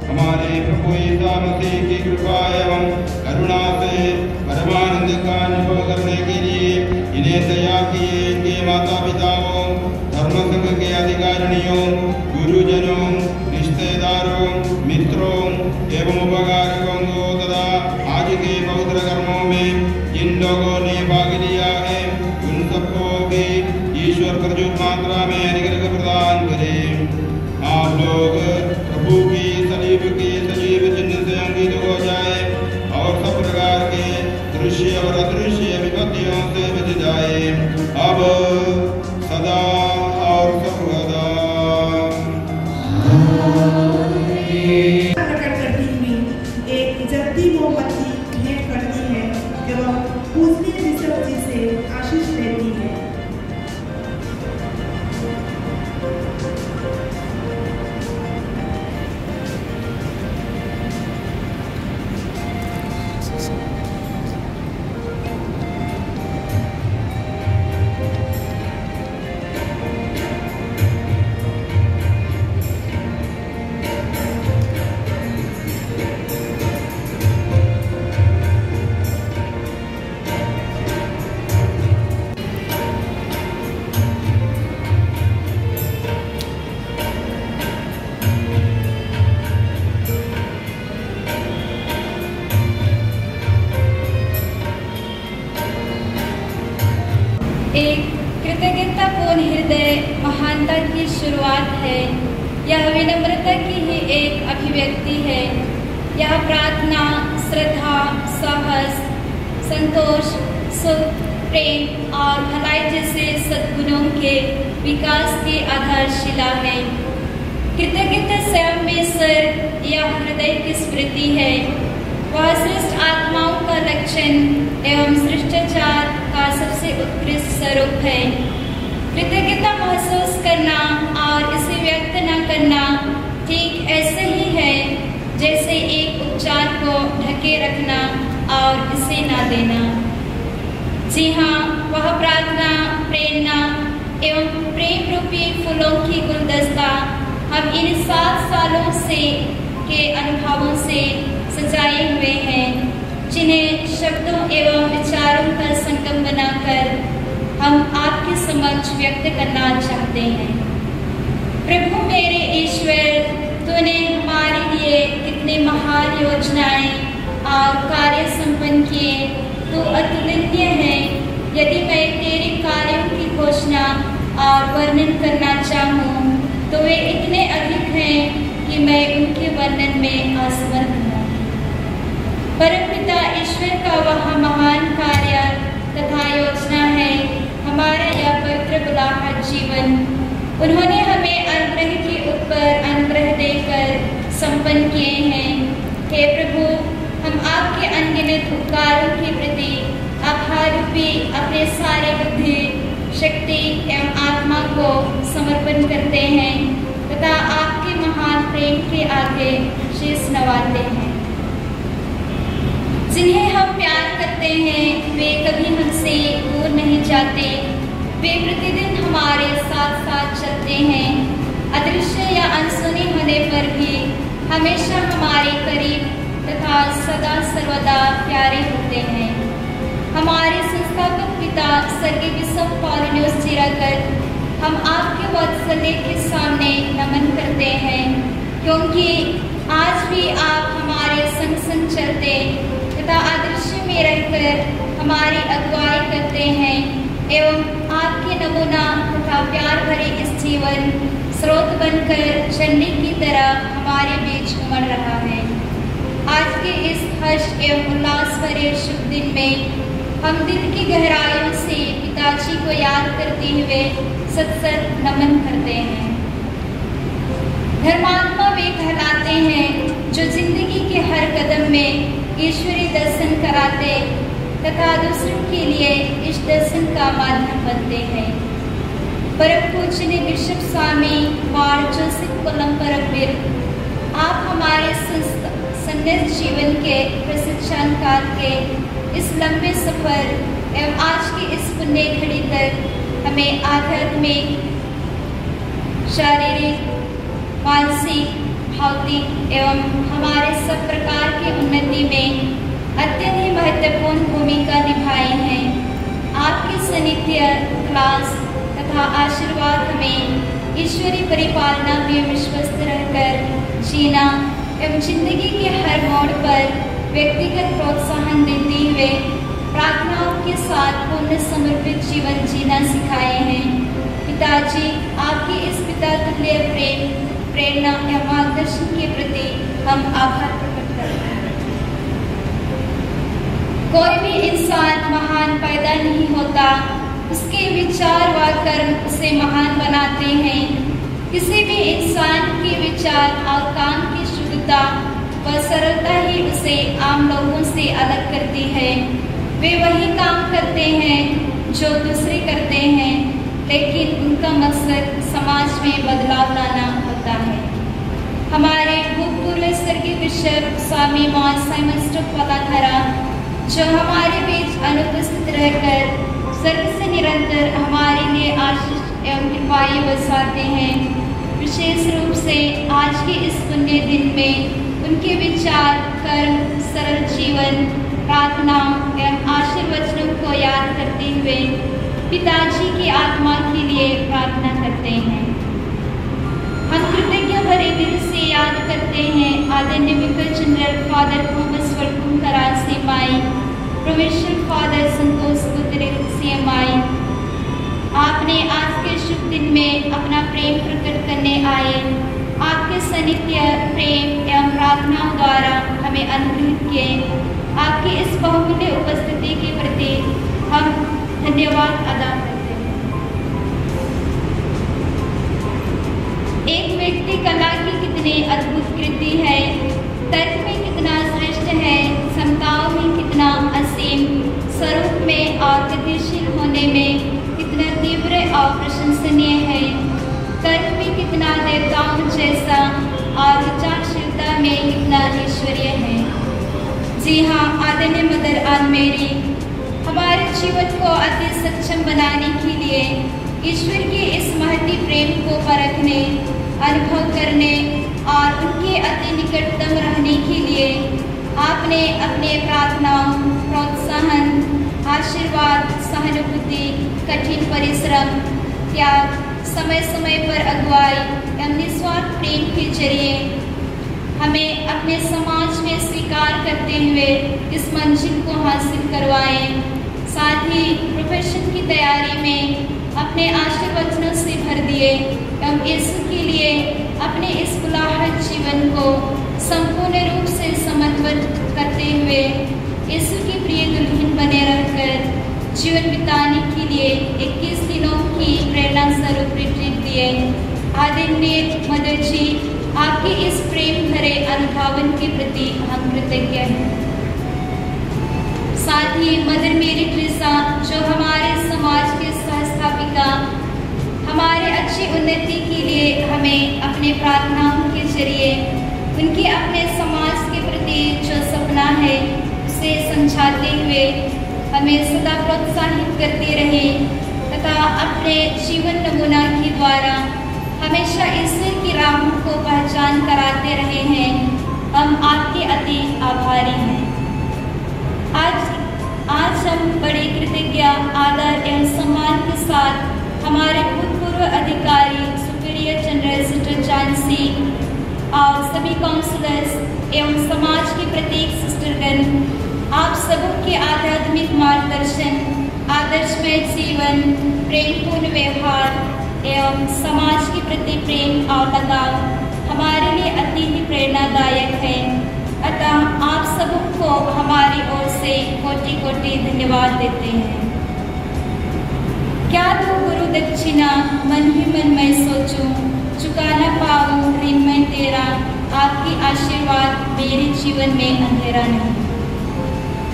हमारे प्रभु यीशु मसीह की कृपा एवं करुणा से परमानंद का अनुभव करने के लिए इन्हें तैयार किए इनके माता पिताओं, धर्म संघ के अधिकारियों, गुरुजनों, रिश्तेदारों, मित्रों एवं उपकारकों को तथा आज के पवित्र कर्मों में जिन लोगों ने भाग लिया है, उन सबको भी ईश्वर प्रचुर मात्रा में अनुग्रह प्रदान करे। आप लोग प्रभु की सलीब के सजीव चिन्ह से अंकित हो जाए और सब प्रकार के दृश्य और अदृश्य विपत्तियों से बच जाए, अब सदा और सर्वदा। प्रकट करती हुई एक जलती मोमबत्ती भेंट करती है एवं पूजनीय बिशप जी से आशीष लेती है। एक कृतज्ञतापूर्ण हृदय महानता की शुरुआत है। यह विनम्रता की ही एक अभिव्यक्ति है। यह प्रार्थना, श्रद्धा, साहस, संतोष, सुख, प्रेम और भलाई जैसे सद्गुणों के विकास की आधारशिला है। कृतज्ञता स्वयं में सर या हृदय की स्मृति है। वह श्रेष्ठ आत्माओं का लक्षण एवं शिष्टाचार का सबसे उत्कृष्ट स्वरूप है। कृतज्ञता महसूस करना और इसे व्यक्त न करना ठीक ऐसे ही है जैसे एक उपचार को ढके रखना और इसे न देना। जी हाँ, वह प्रार्थना, प्रेरणा एवं प्रेम रूपी फूलों की गुलदस्ता हम इन 7 सालों से के अनुभवों से सजाए हुए हैं, जिन्हें शब्दों एवं विचारों का संगम बनाकर हम आपके समक्ष व्यक्त करना चाहते हैं। प्रभु मेरे ईश्वर, तूने हमारे लिए कितने महान योजनाएं और कार्य संपन्न किए। तू अतुलनीय है। यदि मैं तेरे कार्यों की घोषणा और वर्णन करना चाहूँ तो वे इतने अधिक हैं कि मैं उनके वर्णन में असमर्थ हूँ। परमपिता ईश्वर का वह महान कार्य तथा योजना है हमारा यह पवित्र बुलाहट जीवन। उन्होंने हमें अनुग्रह के ऊपर अनुग्रह देकर संपन्न किए हैं। हे प्रभु, हम आपके अनगिनत उपकारों के प्रति आभार रूपी अपने सारे बुद्धि, शक्ति एवं आत्मा को समर्पण करते हैं तथा आपके महान प्रेम के आगे शीश नवाते हैं। जिन्हें हम प्यार करते हैं वे कभी हमसे दूर नहीं जाते। वे प्रतिदिन हमारे साथ साथ चलते हैं। अदृश्य या अनसुने होने पर भी हमेशा हमारे करीब तथा सदा सर्वदा प्यारे होते हैं। हमारे संस्थापक पिता स्वर्गीय बिशप पॉलिनियोस चिराकर, हम आपके वात्सल्य के सामने नमन करते हैं, क्योंकि आज भी आप हमारे संग संग चलते तथा अदृश्य में रहकर हमारी अगुवाई करते हैं एवं आपके नमूना तथा प्यार भरे इस जीवन स्रोत बनकर झंडे की तरह हमारे बीच उमड़ रहा है। आज के इस हर्ष एवं उल्लास भरे शुभ दिन में हम दिल की गहराइयों से पिताजी को याद करते हुए सत्सत नमन करते हैं। धर्मात्मा वे कहलाते हैं जो जिंदगी के हर कदम में ईश्वरीय दर्शन कराते तथा दूसरों के लिए इस दर्शन का माध्यम बनते हैं। परम पूजनीय बिशप स्वामी मार जोसेफ कोलंबरबिर, आप हमारे संन्यास जीवन के प्रशिक्षण काल के इस लंबे सफर एवं आज की इस पुण्य घड़ी तक हमें आध्यात्मिक, शारीरिक, मानसिक, भौतिक एवं हमारे सब प्रकार की उन्नति में अत्यंत ही महत्वपूर्ण भूमिका निभाई है। आपके सानिध्य, क्लास तथा आशीर्वाद हमें ईश्वरीय परिपालना में विश्वस्त रहकर जीना एवं जिंदगी के हर मोड़ पर व्यक्तिगत प्रोत्साहन देते हुए प्रार्थनाओं के साथ पूर्ण समर्पित जीवन जीना सिखाए हैं। पिताजी, आपके इस पिता तुल्य प्रेम, प्रेरणा एवं मार्गदर्शन के प्रति हम आभार प्रकट करते हैं। कोई भी इंसान महान पैदा नहीं होता, उसके विचार व कर्म उसे महान बनाते हैं। किसी भी इंसान के विचार और काम की शुद्धता व सरलता ही उसे आम लोगों से अलग करती है। वे वही काम करते हैं जो दूसरे करते हैं, लेकिन उनका मकसद समाज में बदलाव लाना होता है। हमारे भूतपूर्व स्वर्गीय बिशप स्वामी मॉन साइमन स्टोकवालाथरा, जो हमारे बीच अनुपस्थित रहकर स्वर्ग से निरंतर हमारे लिए आशीष एवं कृपाएं बरसाते हैं, विशेष रूप से आज के इस पुण्य दिन में उनके विचार, कर्म, सरल जीवन, प्रार्थना एवं आशीर्वचनों को याद करते हुए पिताजी की आत्मा के लिए प्रार्थना करते हैं। हम कृतज्ञ भरे दिल से याद करते हैं आदरणीय विकर जनरल फादर थॉमस वर्कुम करासी माई, प्रोविंशियल फादर संतोष पुत्र CMI, आपने आज के शुभ दिन में अपना प्रेम प्रकट करने आए। आपके सानिध्य, प्रेम एवं प्रार्थनाओं द्वारा हमें अनुग्रहित किए। आपकी इस बहुमूल्य उपस्थिति के प्रति हम धन्यवाद अदा करते हैं। एक व्यक्ति कला की कितनी अद्भुत कृति है, तर्क में कितना श्रेष्ठ है, क्षमताओं में कितना असीम, स्वरूप में और गतिशील होने में कितना तीव्र और प्रशंसनीय है, कर्म में कितना देवताओं जैसा और विचारशीलता में कितना ईश्वरीय है। जी हाँ, आदरणीय मदर एंड मेरी हमारे जीवन को अति सक्षम बनाने के लिए ईश्वर के इस महती प्रेम को परखने, अनुभव करने और उनके अति निकटतम रहने के लिए आपने अपने प्रार्थनाओं, प्रोत्साहन, आशीर्वाद, सहानुभूति, कठिन परिश्रम, त्याग, समय समय पर अगुवाई एवं निस्वार्थ प्रेम के जरिए हमें अपने समाज में स्वीकार करते हुए इस मंजिल को हासिल करवाएं। साथ ही प्रोफेशन की तैयारी में अपने आशीर्वचनों से भर दिए एवं यीशु के लिए अपने इस बुलाहट जीवन को संपूर्ण रूप से समर्पित करते हुए यीशु की प्रिय दुल्हन बने रहकर जीवन बिताने के लिए 21 दिनों की प्रेरणा स्वरूप रिट्रीट दिए। आदरणीय मदर जी, आपके इस प्रेम भरे अनुभावन के प्रति हम कृतज्ञ हैं। साथ ही मदर मेरी ट्रीसा, जो हमारे समाज के सहस्थापिका, हमारे अच्छी उन्नति के लिए हमें अपने प्रार्थनाओं के जरिए उनके अपने समाज के प्रति जो सपना है उसे समझाते हुए हमें सदा प्रोत्साहित करते रहे तथा अपने जीवन नमूना के द्वारा हमेशा ईश्वर की राहों को पहचान कराते रहे हैं। हम आपके अति आभारी हैं। आज हम बड़े कृतज्ञ आदर एवं सम्मान के साथ हमारे भूतपूर्व अधिकारी सुपीरियर जनरल सिस्टर जानसी और सभी काउंसलर्स एवं समाज के प्रत्येक सिस्टरगण, आप सबों के आध्यात्मिक मार्गदर्शन, आदर्शमय जीवन, प्रेमपूर्ण व्यवहार एवं समाज के प्रति प्रेम और लगाव हमारे लिए अति ही प्रेरणादायक है। अतः आप सबों को हमारी ओर से कोटि कोटि धन्यवाद देते हैं। क्या दो गुरु दक्षिणा, मन ही मन मैं सोचूं, चुका न पाऊं ऋण मैं तेरा, आपकी आशीर्वाद मेरे जीवन में अंधेरा नहीं।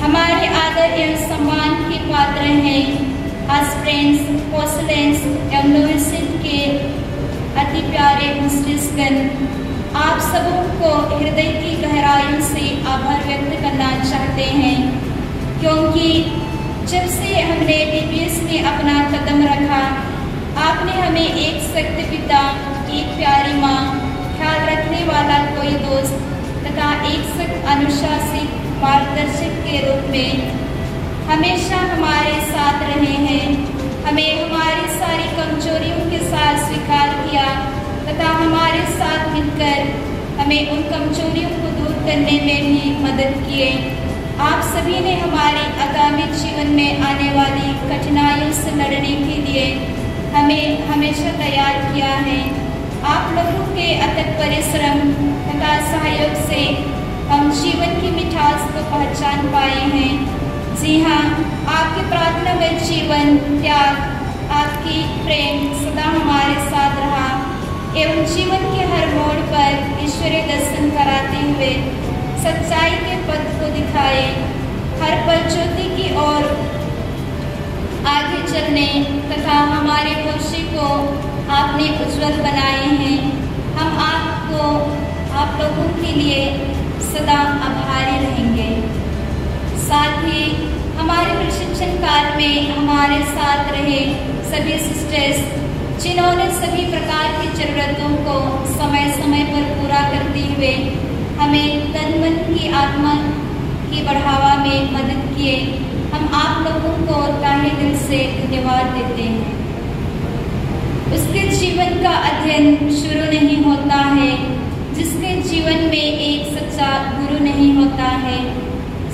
हमारे आदर एवं सम्मान के पात्र हैं एस्पिरेंट्स, पोस्टलेंट्स एवं लोवेसिट के अति प्यारे मिस्ट्रेसगण। आप सबों को हृदय की गहराइयों से आभार व्यक्त करना चाहते हैं, क्योंकि जब से हमने DPS में अपना कदम रखा, आपने हमें एक सत्य पिता, एक प्यारी माँ, ख्याल रखने वाला कोई दोस्त तथा एक सख्त अनुशासित मार्गदर्शक के रूप में हमेशा हमारे साथ रहे हैं। हमें हमारी सारी कमजोरियों के साथ स्वीकार किया तथा हमारे साथ मिलकर हमें उन कमजोरियों को दूर करने में भी मदद किए। आप सभी ने हमारे आगामी जीवन में आने वाली कठिनाइयों से लड़ने के लिए हमें हमेशा तैयार किया है। आप लोगों के अथक परिश्रम तथा सहयोग से हम जीवन की मिठास को पहचान पाए हैं। जी हाँ, आपके प्रार्थना में जीवन, त्याग, आपकी प्रेम सदा हमारे साथ रहा एवं जीवन के हर मोड़ पर ईश्वरीय दर्शन कराते हुए सच्चाई के पथ को दिखाए। हर पल ज्योति की ओर आगे चलने तथा हमारे भविष्य को आपने उज्जवल बनाए हैं। हम आप लोगों के लिए सदा आभारी रहेंगे। साथ ही हमारे प्रशिक्षण काल में हमारे साथ रहे सभी सिस्टर्स, जिन्होंने सभी प्रकार की जरूरतों को समय समय पर पूरा करते हुए हमें तन मन की आत्मा की बढ़ावा में मदद किए, हम आप लोगों को तहे दिल से धन्यवाद देते हैं। उसके जीवन का अध्ययन शुरू नहीं होता है जिसके जीवन में एक सच्चा गुरु नहीं होता है।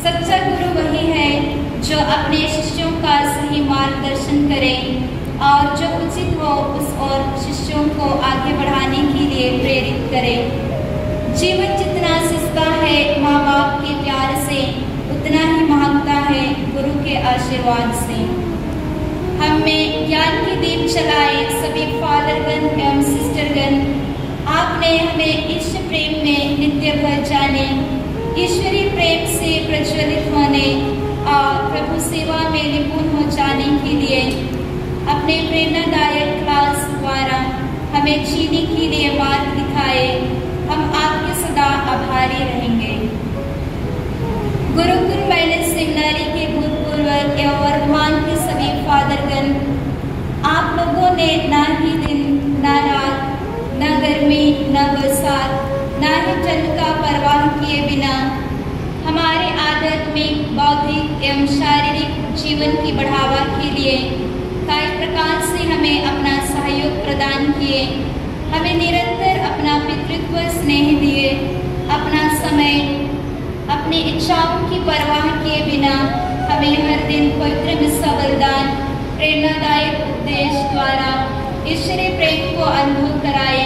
सच्चा गुरु वही है जो अपने शिष्यों का सही मार्गदर्शन करे और जो उचित हो उस और शिष्यों को आगे बढ़ाने के लिए प्रेरित करे। जीवन जितना सस्ता है माँ बाप के प्यार से, उतना ही महंगा है गुरु के आशीर्वाद से। हम में ज्ञान की दीप चलाए सभी फादरगण एवं सिस्टरगण, आपने हमें ईश्वर प्रेम में नित्य भर जाने, ईश्वरीय प्रेम से प्रज्वलित होने और प्रभु सेवा में निपुण हो जाने के लिए अपने प्रेरणादायक क्लास द्वारा हमें जीने के लिए मार्ग दिखाए। हम आपके सदा आभारी रहेंगे। गुरुकुल मैनेज सेमिनारी के भूतपूर्व एवं वर्तमान के सभी फादरगण, आप लोगों ने ना ही दिन ना रात, न गर्मी न बरसात, न ही ठंड का परवाह किए बिना हमारे आध्यात्मिक, बौद्धिक एवं शारीरिक जीवन की बढ़ावा के लिए कई प्रकार से हमें अपना सहयोग प्रदान किए। हमें निरंतर अपना पितृत्व स्नेह दिए, अपना समय, अपनी इच्छाओं की परवाह किए बिना हमें हर दिन पवित्र मिस्सा बलिदान, प्रेरणादायक उपदेश द्वारा ईश्वरीय प्रेम को अनुभव कराए।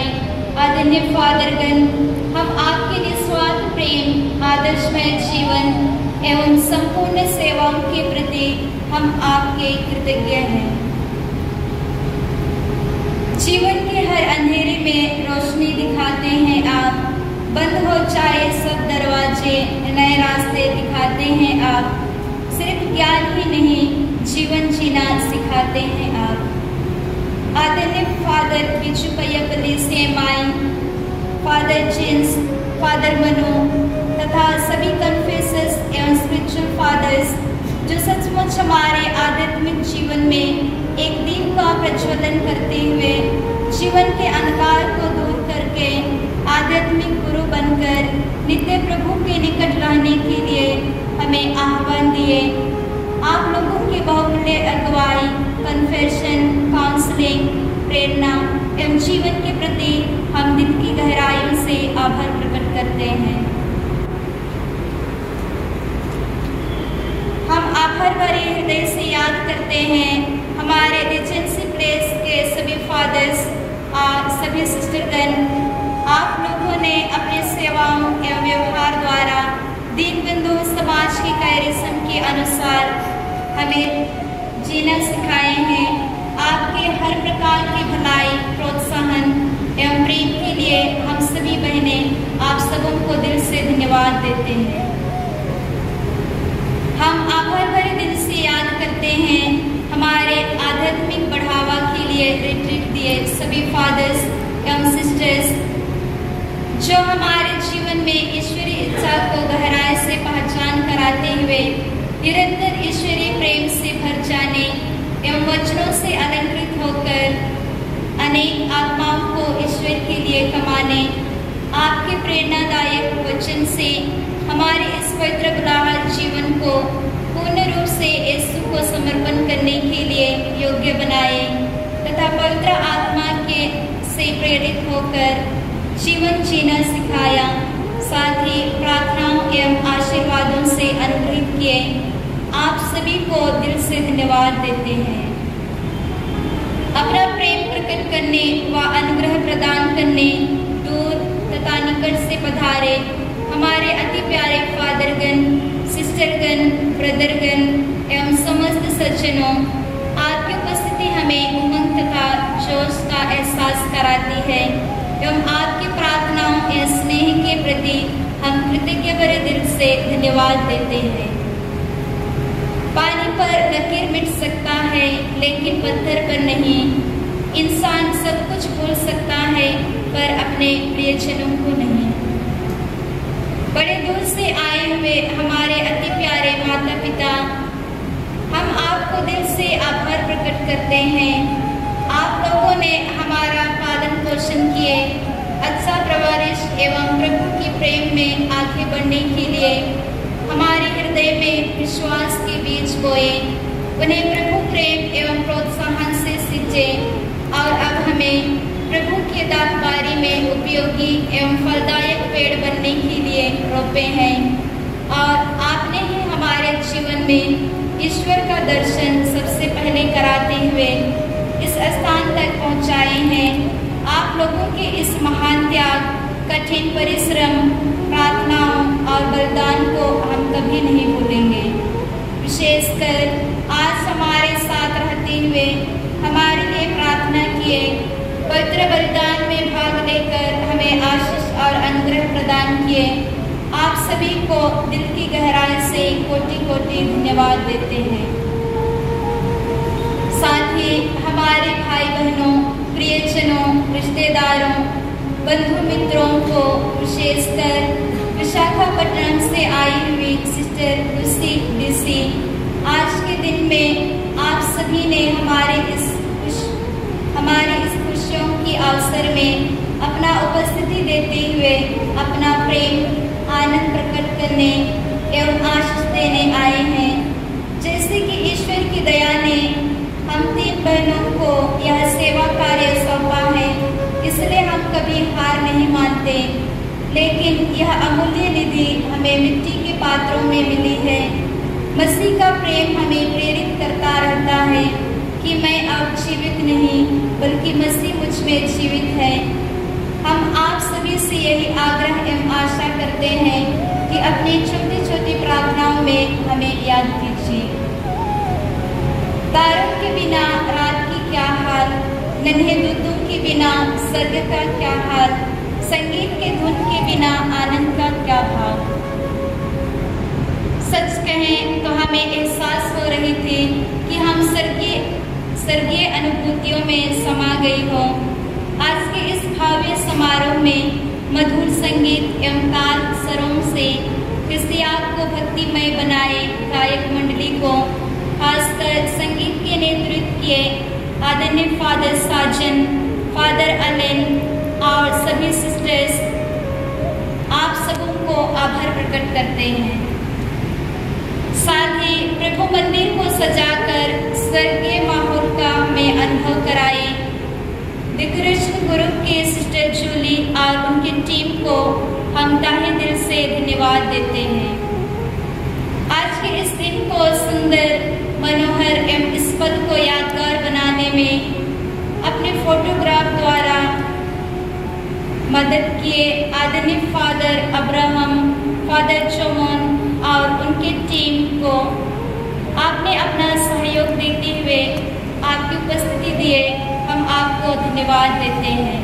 आदरणीय फादरगण, हम आपके निस्वार्थ प्रेम, आदर्शमय जीवन एवं संपूर्ण सेवाओं के प्रति हम आपके कृतज्ञ हैं। जीवन के हर अंधेरे में रोशनी दिखाते हैं आप, बंद हो जाए सब दरवाजे, नए रास्ते दिखाते हैं आप। सिर्फ ज्ञान ही नहीं, जीवन जीना सिखाते हैं आप। आदरणीय फादर बिचुपयपल्ली से माई, फादर जेम्स, फादर मनु तथा सभी कन्फेसर्स एवं स्पिरिचुअल फादर्स जो सचमुच हमारे आध्यात्मिक जीवन में एक दीप का प्रज्वलन करते हुए जीवन के अंधकार को दूर करके आध्यात्मिक गुरु बनकर नित्य प्रभु के निकट रहने के लिए हमें आह्वान दिए। आप लोगों की बहुमूल्य अगुवाई, कन्फेशन, काउंसलिंग, प्रेरणा एवं जीवन के प्रति हम दिल की गहराइयों से आभार प्रकट करते हैं। हम आभार भरे हृदय से याद करते हैं हमारे रिजेंसी प्लेस के सभी फादर्स और सभी सिस्टरगण। आप लोगों ने अपनी सेवाओं एवं व्यवहार द्वारा दीनबंधु समाज की कैरिज्म के अनुसार हमें जीना सिखाए हैं। आपके हर प्रकार की भलाई, प्रोत्साहन एवं प्रेम के लिए हम सभी बहनें आप सबों को दिल से धन्यवाद देते हैं। हम आभार भरे दिल से याद करते हैं हमारे आध्यात्मिक बढ़ावा के लिए रिट्रीट दिए सभी फादर्स एवं सिस्टर्स जो हमारे जीवन में ईश्वरीय इच्छा को गहराई से पहचान कराते हुए निरंतर ईश्वरीय प्रेम से भर जाने एवं वचनों से अलंकृत होकर अनेक आत्माओं को ईश्वर के लिए कमाने आपके प्रेरणादायक वचन से हमारे इस पवित्र बुलाहट जीवन को पूर्ण रूप से यीशु को समर्पण करने के लिए योग्य बनाए तथा पवित्र आत्मा के से प्रेरित होकर जीवन जीना सिखाया। साथ ही प्रार्थनाओं एवं आशीर्वादों से अनुग्रहित किए। आप सभी को दिल से धन्यवाद देते हैं। अपना प्रेम प्रकट करने व अनुग्रह प्रदान करने दूर तथा निकट से पधारे हमारे अति प्यारे फादरगण, सिस्टरगण, ब्रदरगण एवं समस्त सज्जनों, आपकी उपस्थिति हमें उमंग तथा जोश का एहसास कराती है एवं आपकी प्रार्थनाओं एवं स्नेह के प्रति हम कृतज्ञ भरे दिल से धन्यवाद देते हैं। पानी पर लकीर मिट सकता है लेकिन पत्थर पर नहीं। इंसान सब कुछ भूल सकता है पर अपने प्रियजनों को नहीं। बड़े दूर से आए हुए हमारे अति प्यारे माता पिता, हम आपको दिल से आभार प्रकट करते हैं। आप लोगों ने हमारा पालन पोषण किए, अच्छा परवरिश एवं प्रभु के प्रेम में आगे बढ़ने के लिए हमारे हृदय में विश्वास के बीज बोए, उन्हें प्रभु प्रेम एवं प्रोत्साहन से सींचे और अब हमें प्रभु के दाखबारी में उपयोगी एवं फलदायक पेड़ बनने के लिए रोपे हैं। और आपने ही हमारे जीवन में ईश्वर का दर्शन सबसे पहले कराते हुए इस स्थान तक पहुंचाए हैं। आप लोगों के इस महान त्याग, कठिन परिश्रम, प्रार्थनाओं और बलिदान को हम कभी नहीं भूलेंगे। विशेषकर आज हमारे साथ रहते हुए हमारे लिए प्रार्थना किए, पवित्र बलिदान में भाग लेकर हमें आशीष और अनुग्रह प्रदान किए। आप सभी को दिल की गहराई से कोटि कोटि धन्यवाद देते हैं। साथ ही हमारे भाई बहनों, प्रियजनों, रिश्तेदारों, बंधु मित्रों को, विशेषकर विशाखापट्टनम से आई हुई सिस्टर लूसी डीसी, आज के दिन में आप सभी ने हमारे इस खुशियों की अवसर में अपना उपस्थिति देते हुए अपना प्रेम, आनंद प्रकट करने एवं आशीष देने आए हैं। जैसे कि ईश्वर की दया ने हम 3 बहनों को यह सेवा कार्य सौंपा है, इसलिए हम कभी हार नहीं मानते। लेकिन यह अमूल्य निधि हमें मिट्टी के पात्रों में मिली है। मसीह का प्रेम हमें प्रेरित करता रहता है कि मैं अब जीवित नहीं बल्कि मसीह मुझ में जीवित है। हम आप सभी से यही आग्रह एवं आशा करते हैं कि अपनी छोटी छोटी प्रार्थनाओं में हमें याद कीजिए। तारों के बिना रात की क्या हाल, नन्हे दूतों के बिना स्वर्ग का क्या हाल, संगीत के धुन के बिना आनंद का क्या भाव। सच कहें तो हमें एहसास हो रही थी कि हम स्वर्गीय अनुभूतियों में समा गई हो। आज के इस भव्य समारोह में मधुर संगीत एवं ताल स्वरों से क्रिस्तियात को भक्तिमय बनाए गायक मंडली को खासकर संगीत के नेतृत्व किए आदरणीय फादर साजन, फादर अलेन और सभी सिस्टर्स, आप सबों को आभार प्रकट करते हैं। साथ ही प्रभु मंदिर को सजाकर स्वर्गीय माहौल का हमें अनुभव कराए विकृष्ण ग्रुप के सिस्टर जूली और उनकी टीम को हम तहे दिल से धन्यवाद देते हैं। आज के इस दिन को सुंदर, मनोहर एवं इस पल को यादगार बनाने में अपने फोटोग्राफ द्वारा मदद किए आदरणीय फादर अब्राहम, फादर चोमोन और उनकी टीम को आपने अपना सहयोग देते हुए आपकी उपस्थिति दिए, हम आपको धन्यवाद देते हैं।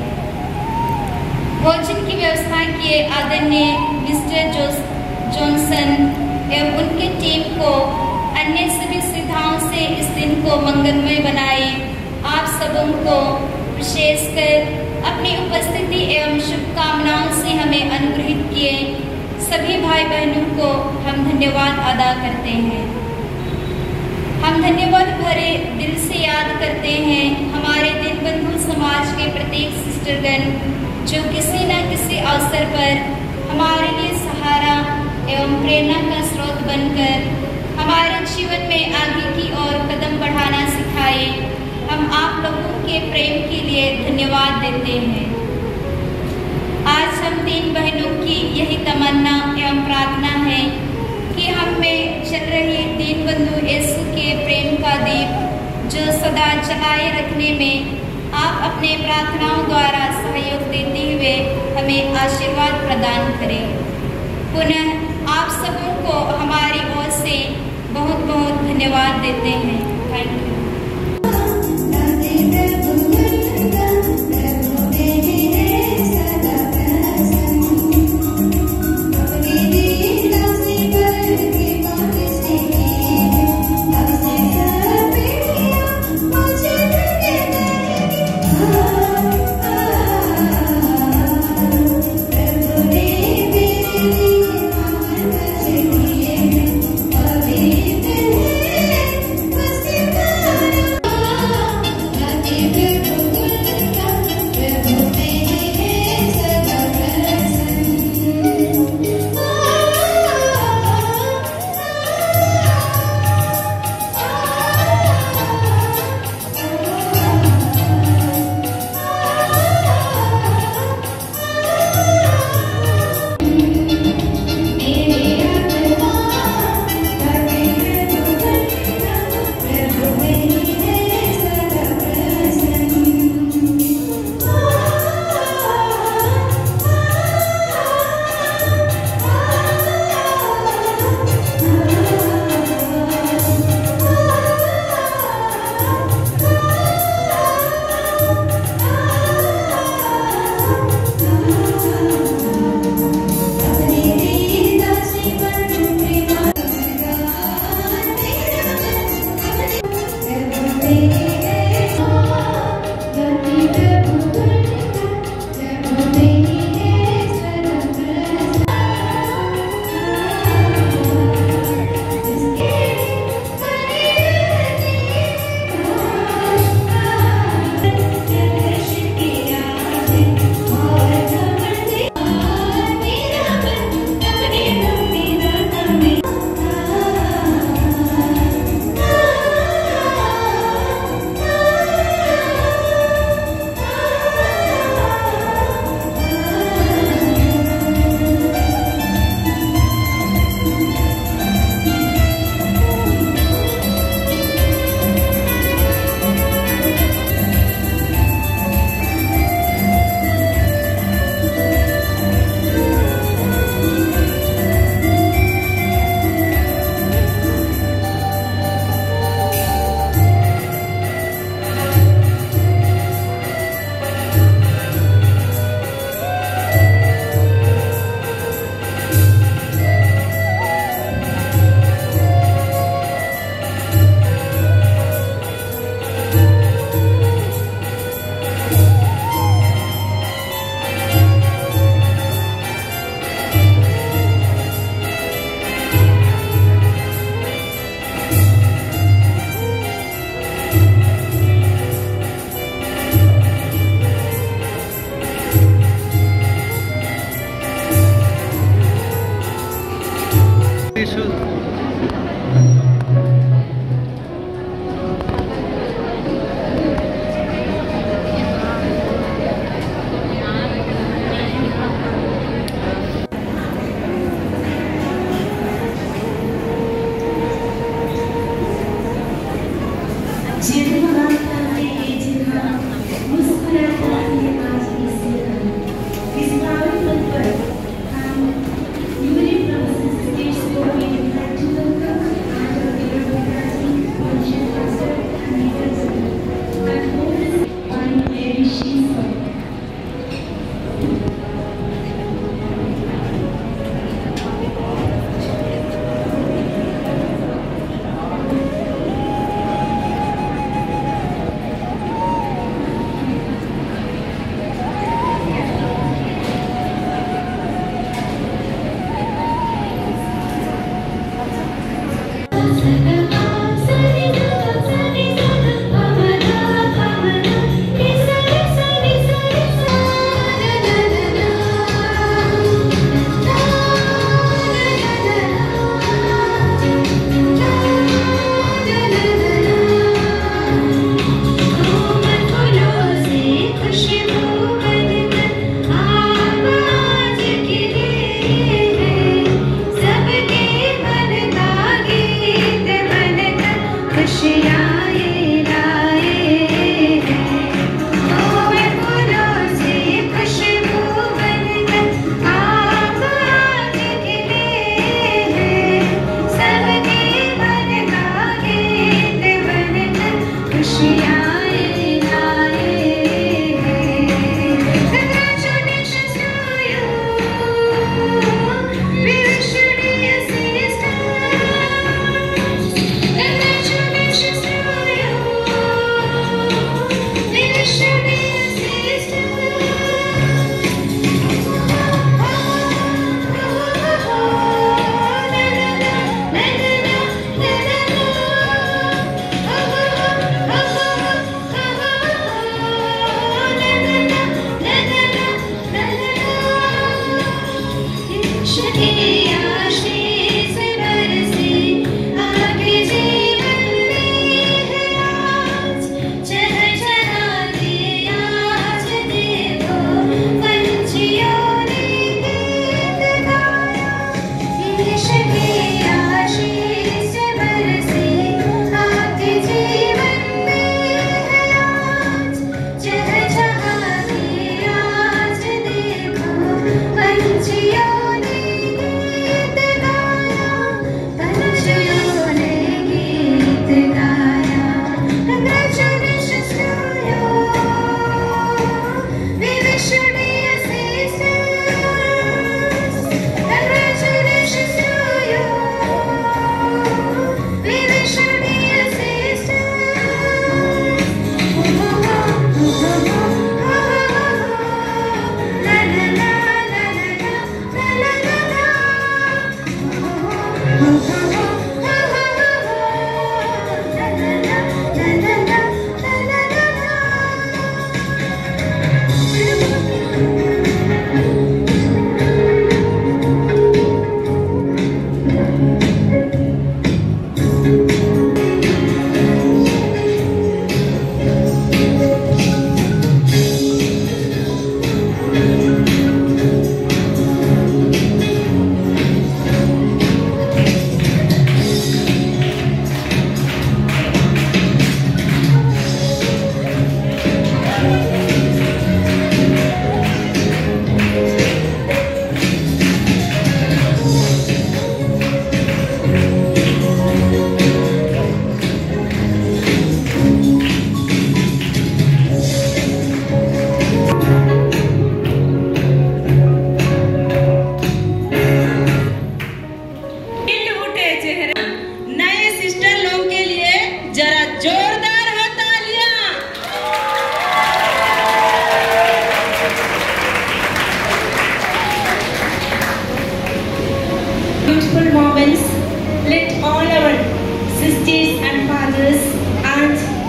भोजन की व्यवस्था किए आदरणीय मिस्टर जॉनसन एवं उनकी टीम को अन्य सभी सुविधाओं से इस दिन को मंगलमय बनाए आप सबों को विशेषकर अपनी उपस्थिति एवं शुभकामनाओं से हमें अनुग्रहित किए सभी भाई बहनों को हम धन्यवाद अदा करते हैं। हम धन्यवाद भरे दिल से याद करते हैं हमारे दीनबंधु समाज के प्रत्येक सिस्टरगण जो किसी न किसी अवसर पर हमारे लिए सहारा एवं प्रेरणा का स्रोत बनकर हमारे जीवन में आगे की ओर कदम बढ़ाना सिखाए। हम आप लोगों के प्रेम के लिए धन्यवाद देते हैं। आज हम तीन बहनों की यही तमन्ना एवं प्रार्थना है कि हम में चल रही दीनबंधु यीशु के प्रेम का दीप जो सदा जलाए रखने में आप अपने प्रार्थनाओं द्वारा सहयोग देते हुए हमें आशीर्वाद प्रदान करें। पुनः आप सबों को हमारी ओर से बहुत बहुत धन्यवाद देते हैं। Thank you. Bye.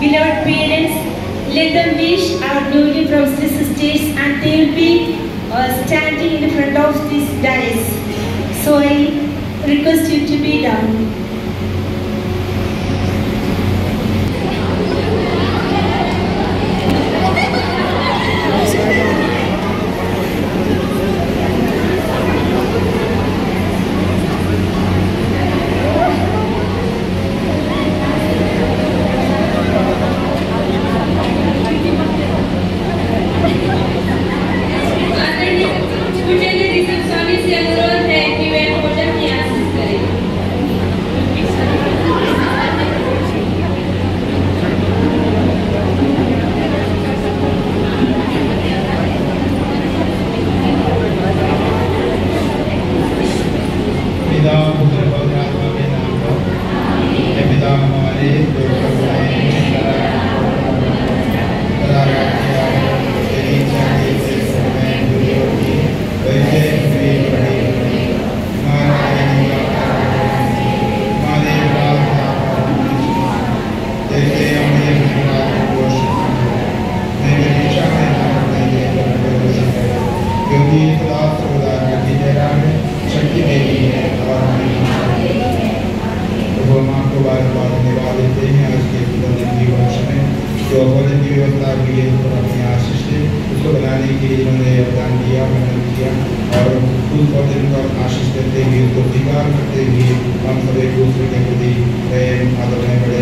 Beloved parents, let them wish our newly promised sisters, and they will be standing in front of this dais. So I request you to be down. आशीष करते हुए उसको स्वीकार करते हुए हम सब एक दूसरे के प्रति प्रेम आदर में बड़े